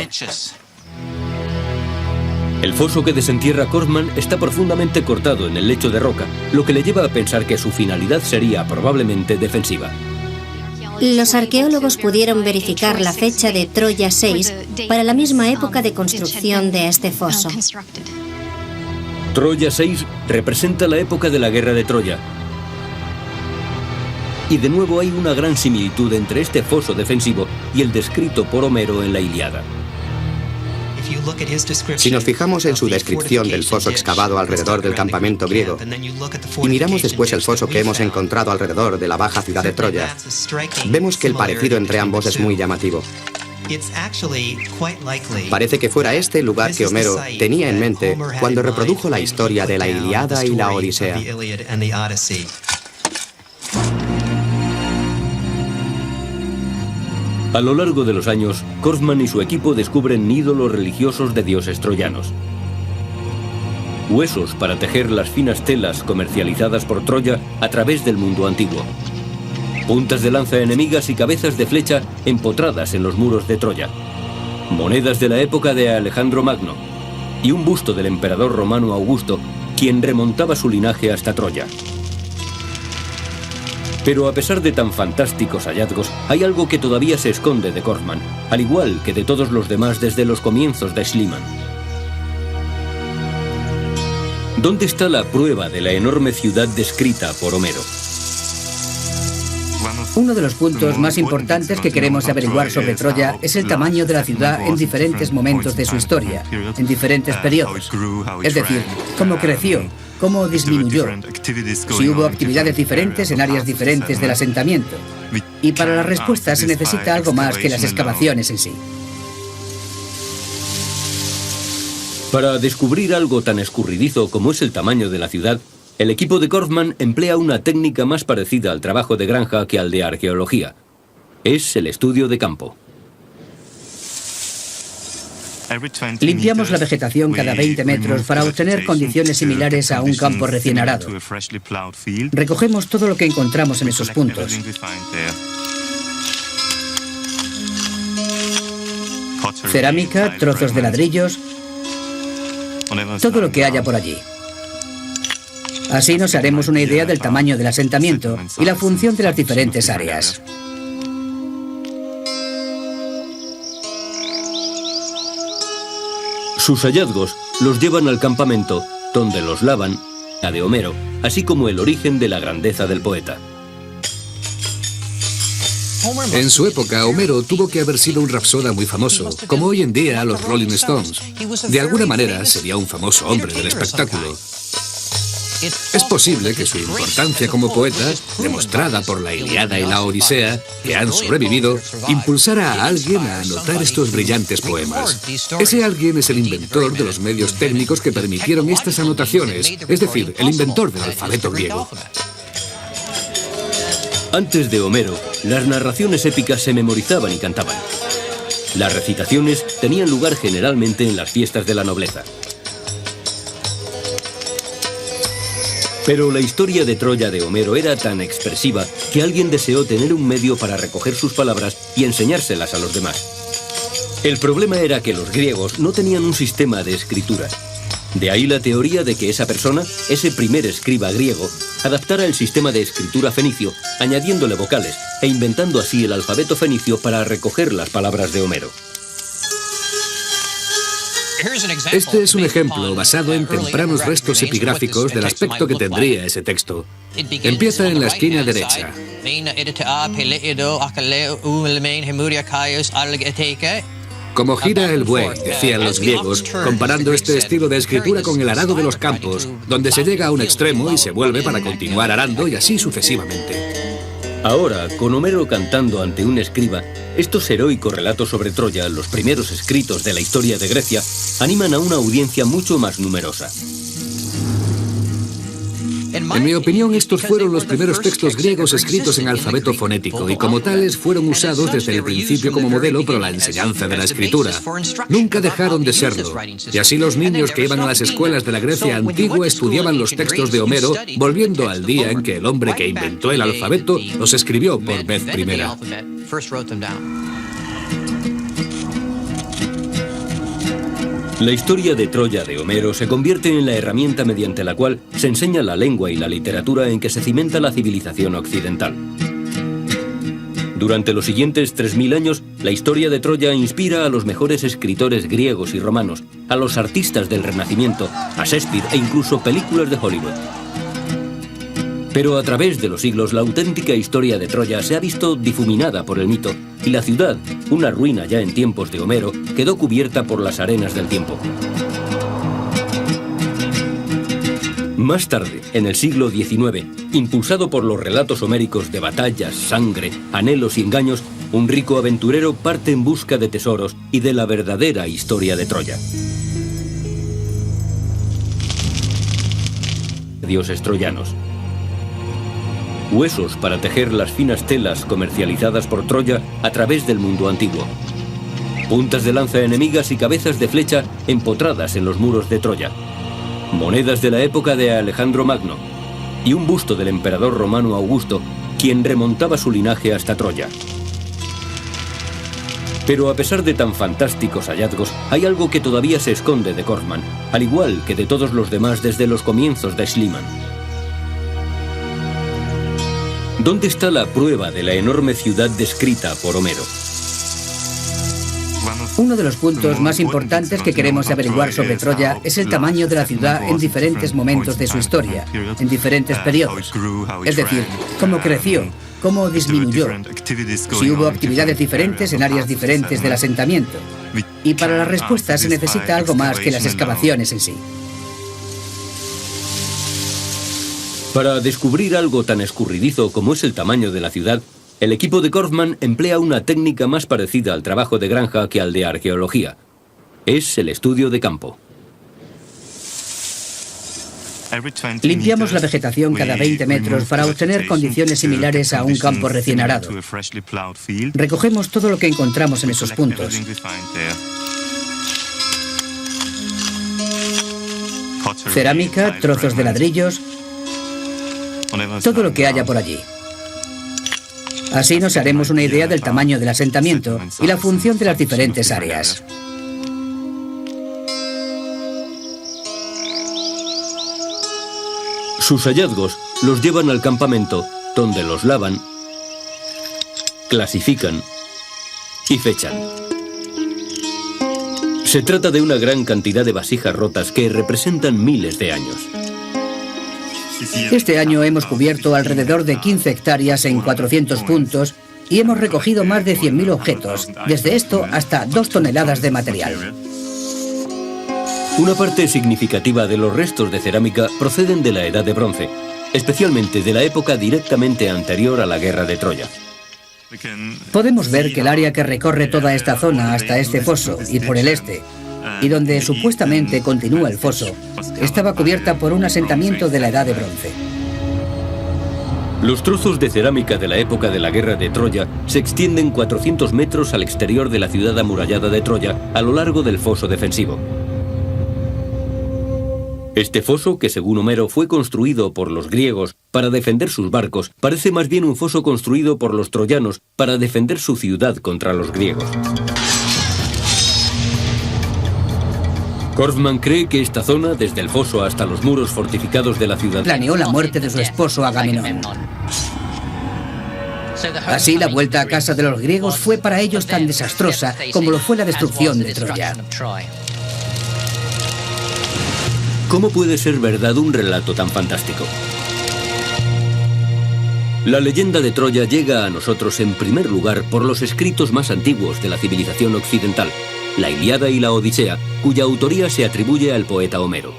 El foso que desentierra Corfman está profundamente cortado en el lecho de roca, lo que le lleva a pensar que su finalidad sería probablemente defensiva. Los arqueólogos pudieron verificar la fecha de Troya 6 para la misma época de construcción de este foso. Troya 6 representa la época de la guerra de Troya. Y de nuevo hay una gran similitud entre este foso defensivo y el descrito por Homero en la Ilíada. Si nos fijamos en su descripción del foso excavado alrededor del campamento griego y miramos después el foso que hemos encontrado alrededor de la baja ciudad de Troya, vemos que el parecido entre ambos es muy llamativo. Parece que fuera este el lugar que Homero tenía en mente cuando reprodujo la historia de la Ilíada y la Odisea. A lo largo de los años, Corfman y su equipo descubren ídolos religiosos de dioses troyanos. Huesos para tejer las finas telas comercializadas por Troya a través del mundo antiguo. Puntas de lanza enemigas y cabezas de flecha empotradas en los muros de Troya. Monedas de la época de Alejandro Magno. Y un busto del emperador romano Augusto, quien remontaba su linaje hasta Troya. Pero a pesar de tan fantásticos hallazgos, hay algo que todavía se esconde de Corfman, al igual que de todos los demás desde los comienzos de Schliemann. ¿Dónde está la prueba de la enorme ciudad descrita por Homero? Uno de los puntos más importantes que queremos averiguar sobre Troya es el tamaño de la ciudad en diferentes momentos de su historia, en diferentes periodos. Es decir, cómo creció, cómo disminuyó, si hubo actividades diferentes en áreas diferentes del asentamiento. Y para la respuesta se necesita algo más que las excavaciones en sí. Para descubrir algo tan escurridizo como es el tamaño de la ciudad, el equipo de Corfman emplea una técnica más parecida al trabajo de granja que al de arqueología. Es el estudio de campo. Limpiamos la vegetación cada 20 metros para obtener condiciones similares a un campo recién arado. Recogemos todo lo que encontramos en esos puntos. Cerámica, trozos de ladrillos, todo lo que haya por allí. Así nos haremos una idea del tamaño del asentamiento y la función de las diferentes áreas. Sus hallazgos los llevan al campamento, donde los lavan, a de Homero, así como el origen de la grandeza del poeta. En su época, Homero tuvo que haber sido un rapsoda muy famoso, como hoy en día los Rolling Stones. De alguna manera sería un famoso hombre del espectáculo. Es posible que su importancia como poeta, demostrada por la Ilíada y la Odisea, que han sobrevivido, impulsara a alguien a anotar estos brillantes poemas. Ese alguien es el inventor de los medios técnicos que permitieron estas anotaciones, es decir, el inventor del alfabeto griego. Antes de Homero, las narraciones épicas se memorizaban y cantaban. Las recitaciones tenían lugar generalmente en las fiestas de la nobleza. Pero la historia de Troya de Homero era tan expresiva que alguien deseó tener un medio para recoger sus palabras y enseñárselas a los demás. El problema era que los griegos no tenían un sistema de escritura. De ahí la teoría de que esa persona, ese primer escriba griego, adaptara el sistema de escritura fenicio, añadiéndole vocales e inventando así el alfabeto fenicio para recoger las palabras de Homero. Este es un ejemplo basado en tempranos restos epigráficos del aspecto que tendría ese texto. Empieza en la esquina derecha. Como gira el buey, decían los griegos, comparando este estilo de escritura con el arado de los campos, donde se llega a un extremo y se vuelve para continuar arando y así sucesivamente. Ahora, con Homero cantando ante un escriba, estos heroicos relatos sobre Troya, los primeros escritos de la historia de Grecia, animan a una audiencia mucho más numerosa. En mi opinión, estos fueron los primeros textos griegos escritos en alfabeto fonético y como tales fueron usados desde el principio como modelo para la enseñanza de la escritura. Nunca dejaron de serlo. Y así los niños que iban a las escuelas de la Grecia antigua estudiaban los textos de Homero, volviendo al día en que el hombre que inventó el alfabeto los escribió por vez primera. La historia de Troya de Homero se convierte en la herramienta mediante la cual se enseña la lengua y la literatura en que se cimenta la civilización occidental. Durante los siguientes 3000 años, la historia de Troya inspira a los mejores escritores griegos y romanos, a los artistas del Renacimiento, a Shakespeare e incluso películas de Hollywood. Pero a través de los siglos, la auténtica historia de Troya se ha visto difuminada por el mito y la ciudad, una ruina ya en tiempos de Homero, quedó cubierta por las arenas del tiempo. Más tarde, en el siglo XIX, impulsado por los relatos homéricos de batallas, sangre, anhelos y engaños, un rico aventurero parte en busca de tesoros y de la verdadera historia de Troya. Dioses troyanos. Huesos para tejer las finas telas comercializadas por Troya a través del mundo antiguo. Puntas de lanza enemigas y cabezas de flecha empotradas en los muros de Troya. Monedas de la época de Alejandro Magno. Y un busto del emperador romano Augusto, quien remontaba su linaje hasta Troya. Pero a pesar de tan fantásticos hallazgos, hay algo que todavía se esconde de Kaufman, al igual que de todos los demás desde los comienzos de Schliemann. ¿Dónde está la prueba de la enorme ciudad descrita por Homero? Uno de los puntos más importantes que queremos averiguar sobre Troya es el tamaño de la ciudad en diferentes momentos de su historia, en diferentes periodos. Es decir, cómo creció, cómo disminuyó, si hubo actividades diferentes en áreas diferentes del asentamiento. Y para la respuesta se necesita algo más que las excavaciones en sí. Para descubrir algo tan escurridizo como es el tamaño de la ciudad, el equipo de Kaufman emplea una técnica más parecida al trabajo de granja que al de arqueología. Es el estudio de campo. Limpiamos la vegetación cada 20 metros para obtener condiciones similares a un campo recién arado. Recogemos todo lo que encontramos en esos puntos. Cerámica, trozos de ladrillos, todo lo que haya por allí. Así nos haremos una idea del tamaño del asentamiento y la función de las diferentes áreas. Sus hallazgos los llevan al campamento, donde los lavan, clasifican y fechan. Se trata de una gran cantidad de vasijas rotas que representan miles de años. Este año hemos cubierto alrededor de 15 hectáreas en 400 puntos y hemos recogido más de 100.000 objetos, desde esto hasta 2 toneladas de material. Una parte significativa de los restos de cerámica proceden de la Edad de Bronce, especialmente de la época directamente anterior a la Guerra de Troya. Podemos ver que el área que recorre toda esta zona hasta este foso y por el este, y donde supuestamente continúa el foso, estaba cubierta por un asentamiento de la Edad de Bronce. Los trozos de cerámica de la época de la Guerra de Troya se extienden 400 metros al exterior de la ciudad amurallada de Troya a lo largo del foso defensivo. Este foso, que según Homero fue construido por los griegos para defender sus barcos, parece más bien un foso construido por los troyanos para defender su ciudad contra los griegos. Korfman cree que esta zona, desde el foso hasta los muros fortificados de la ciudad, planeó la muerte de su esposo Agamenón. Así, la vuelta a casa de los griegos fue para ellos tan desastrosa como lo fue la destrucción de Troya. ¿Cómo puede ser verdad un relato tan fantástico? La leyenda de Troya llega a nosotros en primer lugar por los escritos más antiguos de la civilización occidental, la Ilíada y la Odisea, cuya autoría se atribuye al poeta Homero.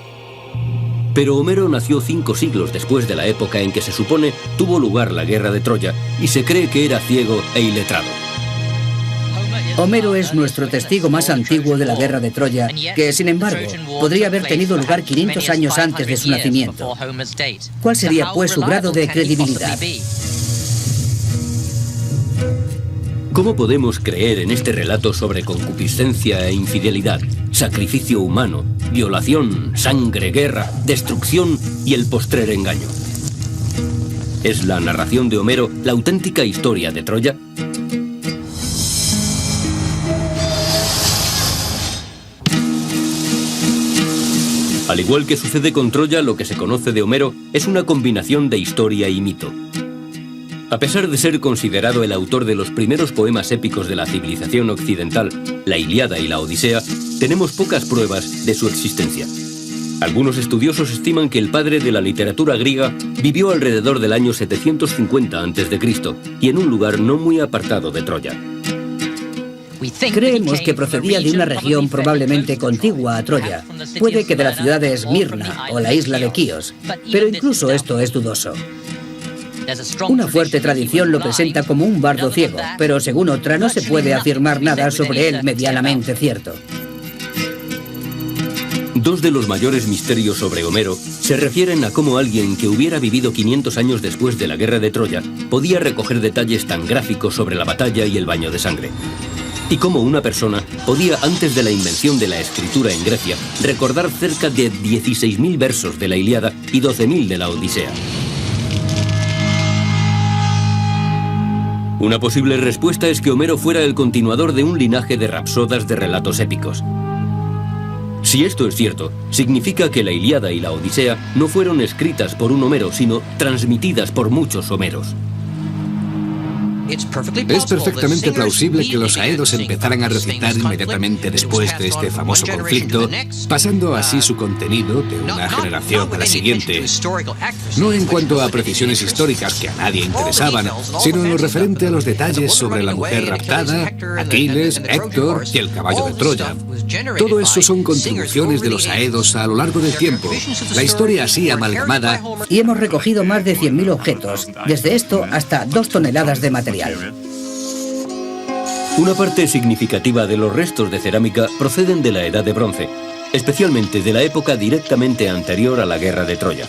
Pero Homero nació 5 siglos después de la época en que se supone tuvo lugar la guerra de Troya y se cree que era ciego e iletrado. Homero es nuestro testigo más antiguo de la guerra de Troya, que, sin embargo, podría haber tenido lugar 500 años antes de su nacimiento. ¿Cuál sería, pues, su grado de credibilidad? ¿Cómo podemos creer en este relato sobre concupiscencia e infidelidad, sacrificio humano, violación, sangre, guerra, destrucción y el postrer engaño? ¿Es la narración de Homero la auténtica historia de Troya? Al igual que sucede con Troya, lo que se conoce de Homero es una combinación de historia y mito. A pesar de ser considerado el autor de los primeros poemas épicos de la civilización occidental, la Ilíada y la Odisea, tenemos pocas pruebas de su existencia. Algunos estudiosos estiman que el padre de la literatura griega vivió alrededor del año 750 a.C. y en un lugar no muy apartado de Troya. Creemos que procedía de una región probablemente contigua a Troya. Puede que de la ciudad de Esmirna o la isla de Quíos, pero incluso esto es dudoso. Una fuerte tradición lo presenta como un bardo ciego, pero según otra no se puede afirmar nada sobre él medianamente cierto. Dos de los mayores misterios sobre Homero se refieren a cómo alguien que hubiera vivido 500 años después de la guerra de Troya podía recoger detalles tan gráficos sobre la batalla y el baño de sangre. Y cómo una persona podía, antes de la invención de la escritura en Grecia, recordar cerca de 16.000 versos de la Ilíada y 12.000 de la Odisea. Una posible respuesta es que Homero fuera el continuador de un linaje de rapsodas de relatos épicos. Si esto es cierto, significa que la Ilíada y la Odisea no fueron escritas por un Homero, sino transmitidas por muchos Homeros. Es perfectamente plausible que los aedos empezaran a recitar inmediatamente después de este famoso conflicto, pasando así su contenido de una generación a la siguiente. No en cuanto a precisiones históricas que a nadie interesaban, sino en lo referente a los detalles sobre la mujer raptada, Aquiles, Héctor y el caballo de Troya. Todo eso son contribuciones de los aedos a lo largo del tiempo. La historia así amalgamada. Y hemos recogido más de 100.000 objetos, desde esto hasta 2 toneladas de material. Una parte significativa de los restos de cerámica proceden de la Edad de Bronce, especialmente de la época directamente anterior a la guerra de Troya.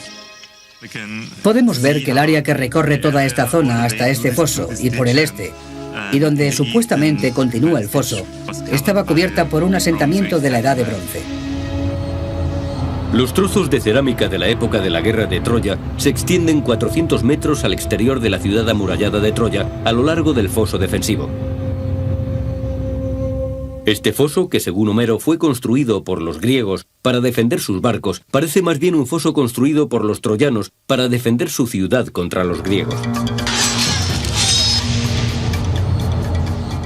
Podemos ver que el área que recorre toda esta zona hasta este foso y por el este, y donde supuestamente continúa el foso, estaba cubierta por un asentamiento de la Edad de Bronce. Los trozos de cerámica de la época de la guerra de Troya se extienden 400 metros al exterior de la ciudad amurallada de Troya a lo largo del foso defensivo. Este foso, que según Homero fue construido por los griegos para defender sus barcos, parece más bien un foso construido por los troyanos para defender su ciudad contra los griegos.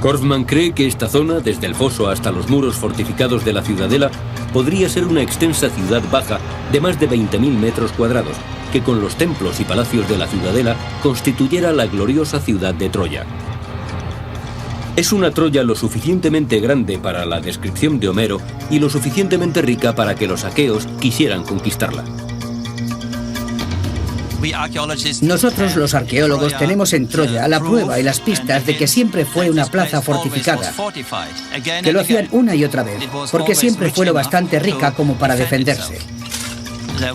Korfman cree que esta zona, desde el foso hasta los muros fortificados de la ciudadela, podría ser una extensa ciudad baja de más de 20.000 metros cuadrados, que con los templos y palacios de la ciudadela constituyera la gloriosa ciudad de Troya. Es una Troya lo suficientemente grande para la descripción de Homero y lo suficientemente rica para que los aqueos quisieran conquistarla. Nosotros, los arqueólogos, tenemos en Troya la prueba y las pistas de que siempre fue una plaza fortificada, que lo hacían una y otra vez, porque siempre fue lo bastante rica como para defenderse,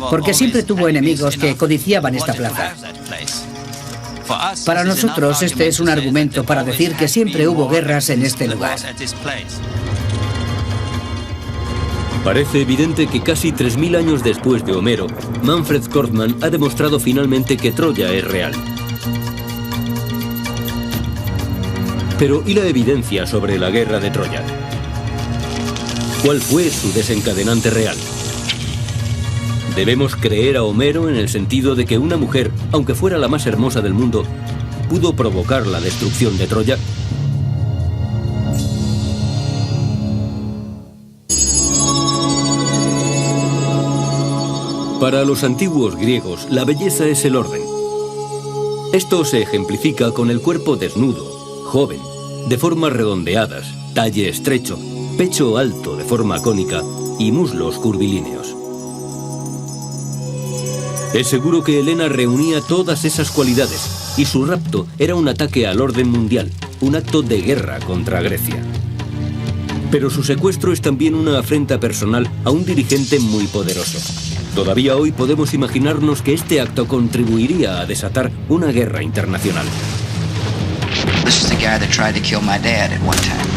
porque siempre tuvo enemigos que codiciaban esta plaza. Para nosotros, este es un argumento para decir que siempre hubo guerras en este lugar. Parece evidente que casi 3000 años después de Homero, Manfred Korfmann ha demostrado finalmente que Troya es real. Pero ¿y la evidencia sobre la guerra de Troya? ¿Cuál fue su desencadenante real? ¿Debemos creer a Homero en el sentido de que una mujer, aunque fuera la más hermosa del mundo, pudo provocar la destrucción de Troya? Para los antiguos griegos, la belleza es el orden. Esto se ejemplifica con el cuerpo desnudo, joven, de formas redondeadas, talle estrecho, pecho alto de forma cónica y muslos curvilíneos. Es seguro que Helena reunía todas esas cualidades y su rapto era un ataque al orden mundial, un acto de guerra contra Grecia. Pero su secuestro es también una afrenta personal a un dirigente muy poderoso. Todavía hoy podemos imaginarnos que este acto contribuiría a desatar una guerra internacional. This is the guy that tried to kill my dad at one time.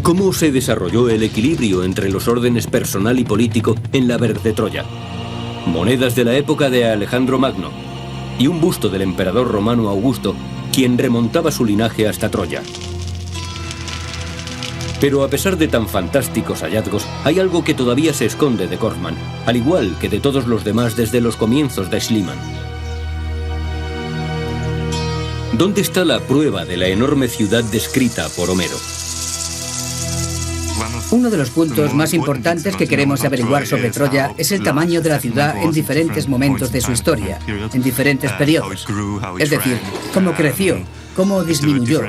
¿Cómo se desarrolló el equilibrio entre los órdenes personal y político en la guerra de Troya? Monedas de la época de Alejandro Magno y un busto del emperador romano Augusto, quien remontaba su linaje hasta Troya. Pero a pesar de tan fantásticos hallazgos, hay algo que todavía se esconde de Korfmann, al igual que de todos los demás desde los comienzos de Schliemann. ¿Dónde está la prueba de la enorme ciudad descrita por Homero? Uno de los puntos más importantes que queremos averiguar sobre Troya es el tamaño de la ciudad en diferentes momentos de su historia, en diferentes periodos. Es decir, cómo creció, cómo disminuyó,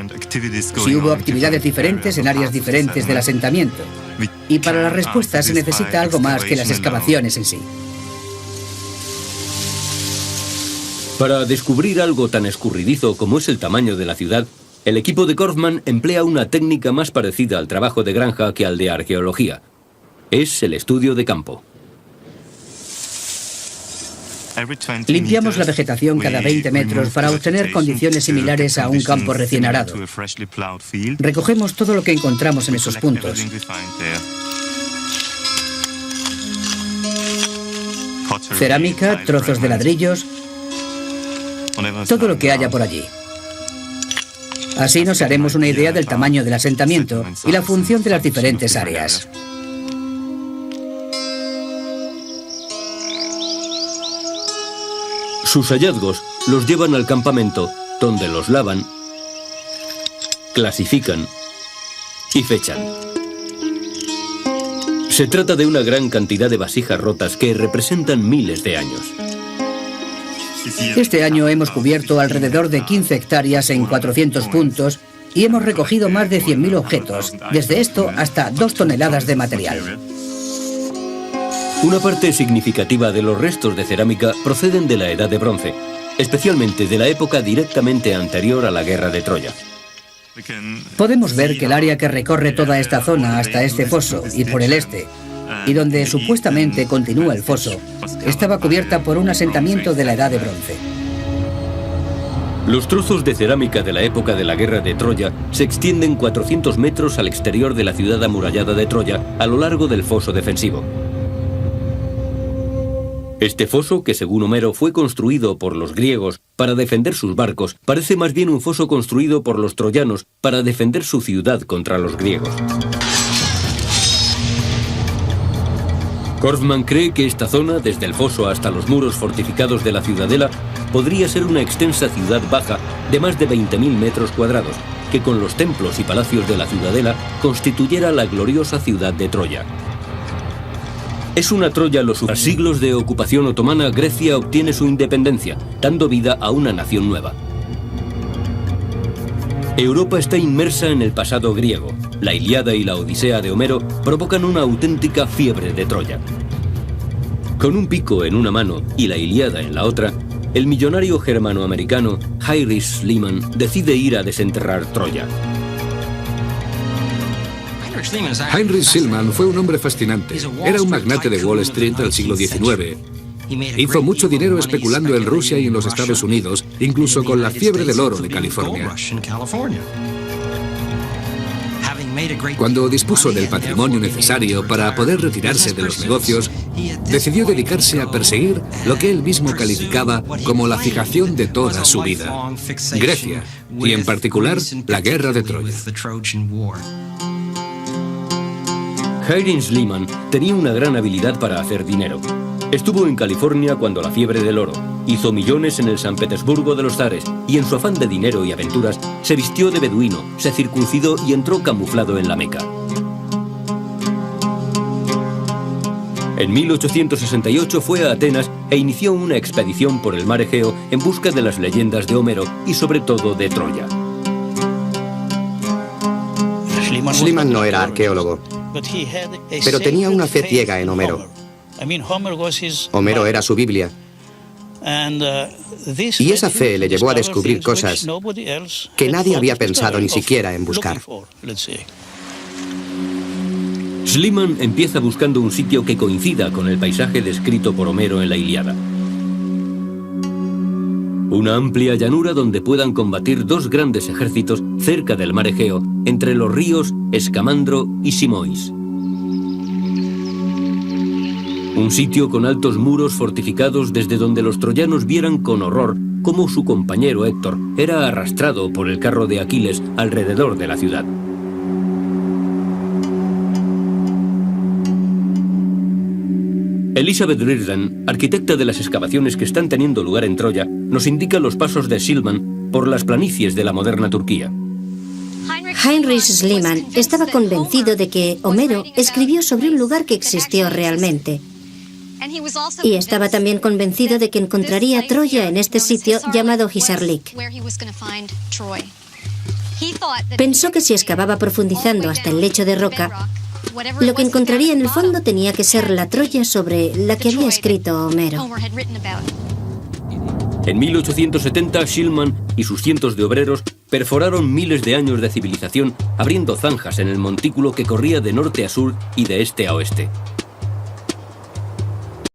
si hubo actividades diferentes en áreas diferentes del asentamiento. Y para la respuesta se necesita algo más que las excavaciones en sí. Para descubrir algo tan escurridizo como es el tamaño de la ciudad, el equipo de Korfmann emplea una técnica más parecida al trabajo de granja que al de arqueología. Es el estudio de campo. Limpiamos la vegetación cada 20 metros para obtener condiciones similares a un campo recién arado. Recogemos todo lo que encontramos en esos puntos. Cerámica, trozos de ladrillos, todo lo que haya por allí. Así nos haremos una idea del tamaño del asentamiento y la función de las diferentes áreas. Sus hallazgos los llevan al campamento, donde los lavan, clasifican y fechan. Se trata de una gran cantidad de vasijas rotas que representan miles de años. Este año hemos cubierto alrededor de 15 hectáreas en 400 puntos y hemos recogido más de 100.000 objetos, desde esto hasta 2 toneladas de material. Una parte significativa de los restos de cerámica proceden de la Edad de Bronce, especialmente de la época directamente anterior a la guerra de Troya. Podemos ver que el área que recorre toda esta zona hasta este foso y por el este, y donde supuestamente continúa el foso, estaba cubierta por un asentamiento de la Edad de Bronce. Los trozos de cerámica de la época de la guerra de Troya se extienden 400 metros al exterior de la ciudad amurallada de Troya a lo largo del foso defensivo. Este foso, que según Homero fue construido por los griegos para defender sus barcos, parece más bien un foso construido por los troyanos para defender su ciudad contra los griegos. Korfmann cree que esta zona, desde el foso hasta los muros fortificados de la ciudadela, podría ser una extensa ciudad baja de más de 20.000 metros cuadrados, que con los templos y palacios de la ciudadela constituyera la gloriosa ciudad de Troya. Es una Troya tras siglos de ocupación otomana, Grecia obtiene su independencia, dando vida a una nación nueva. Europa está inmersa en el pasado griego. La Ilíada y la Odisea de Homero provocan una auténtica fiebre de Troya. Con un pico en una mano y la Ilíada en la otra, el millonario germanoamericano Heinrich Schliemann decide ir a desenterrar Troya. Heinrich Schliemann fue un hombre fascinante. Era un magnate de Wall Street del siglo XIX. Hizo mucho dinero especulando en Rusia y en los Estados Unidos, incluso con la fiebre del oro de California. Cuando dispuso del patrimonio necesario para poder retirarse de los negocios, decidió dedicarse a perseguir lo que él mismo calificaba como la fijación de toda su vida: Grecia, y en particular la guerra de Troya. Heinrich Schliemann tenía una gran habilidad para hacer dinero. Estuvo en California cuando la fiebre del oro, hizo millones en el San Petersburgo de los zares y en su afán de dinero y aventuras se vistió de beduino, se circuncidó y entró camuflado en la Meca. En 1868 fue a Atenas e inició una expedición por el mar Egeo en busca de las leyendas de Homero y sobre todo de Troya. Schliemann no era arqueólogo, pero tenía una fe ciega en Homero. Homero era su Biblia. Y esa fe le llevó a descubrir cosas que nadie había pensado ni siquiera en buscar. Schliemann empieza buscando un sitio que coincida con el paisaje descrito por Homero en la Ilíada. Una amplia llanura donde puedan combatir dos grandes ejércitos cerca del mar Egeo, entre los ríos Escamandro y Simois. Un sitio con altos muros fortificados desde donde los troyanos vieran con horror cómo su compañero Héctor era arrastrado por el carro de Aquiles alrededor de la ciudad. Elizabeth Riordan, arquitecta de las excavaciones que están teniendo lugar en Troya, nos indica los pasos de Schliemann por las planicies de la moderna Turquía. Heinrich Schliemann estaba convencido de que Homero escribió sobre un lugar que existió realmente. Y estaba también convencido de que encontraría Troya en este sitio llamado Hisarlik. Pensó que si excavaba profundizando hasta el lecho de roca, lo que encontraría en el fondo tenía que ser la Troya sobre la que había escrito Homero. En 1870, Schliemann y sus cientos de obreros perforaron miles de años de civilización abriendo zanjas en el montículo que corría de norte a sur y de este a oeste.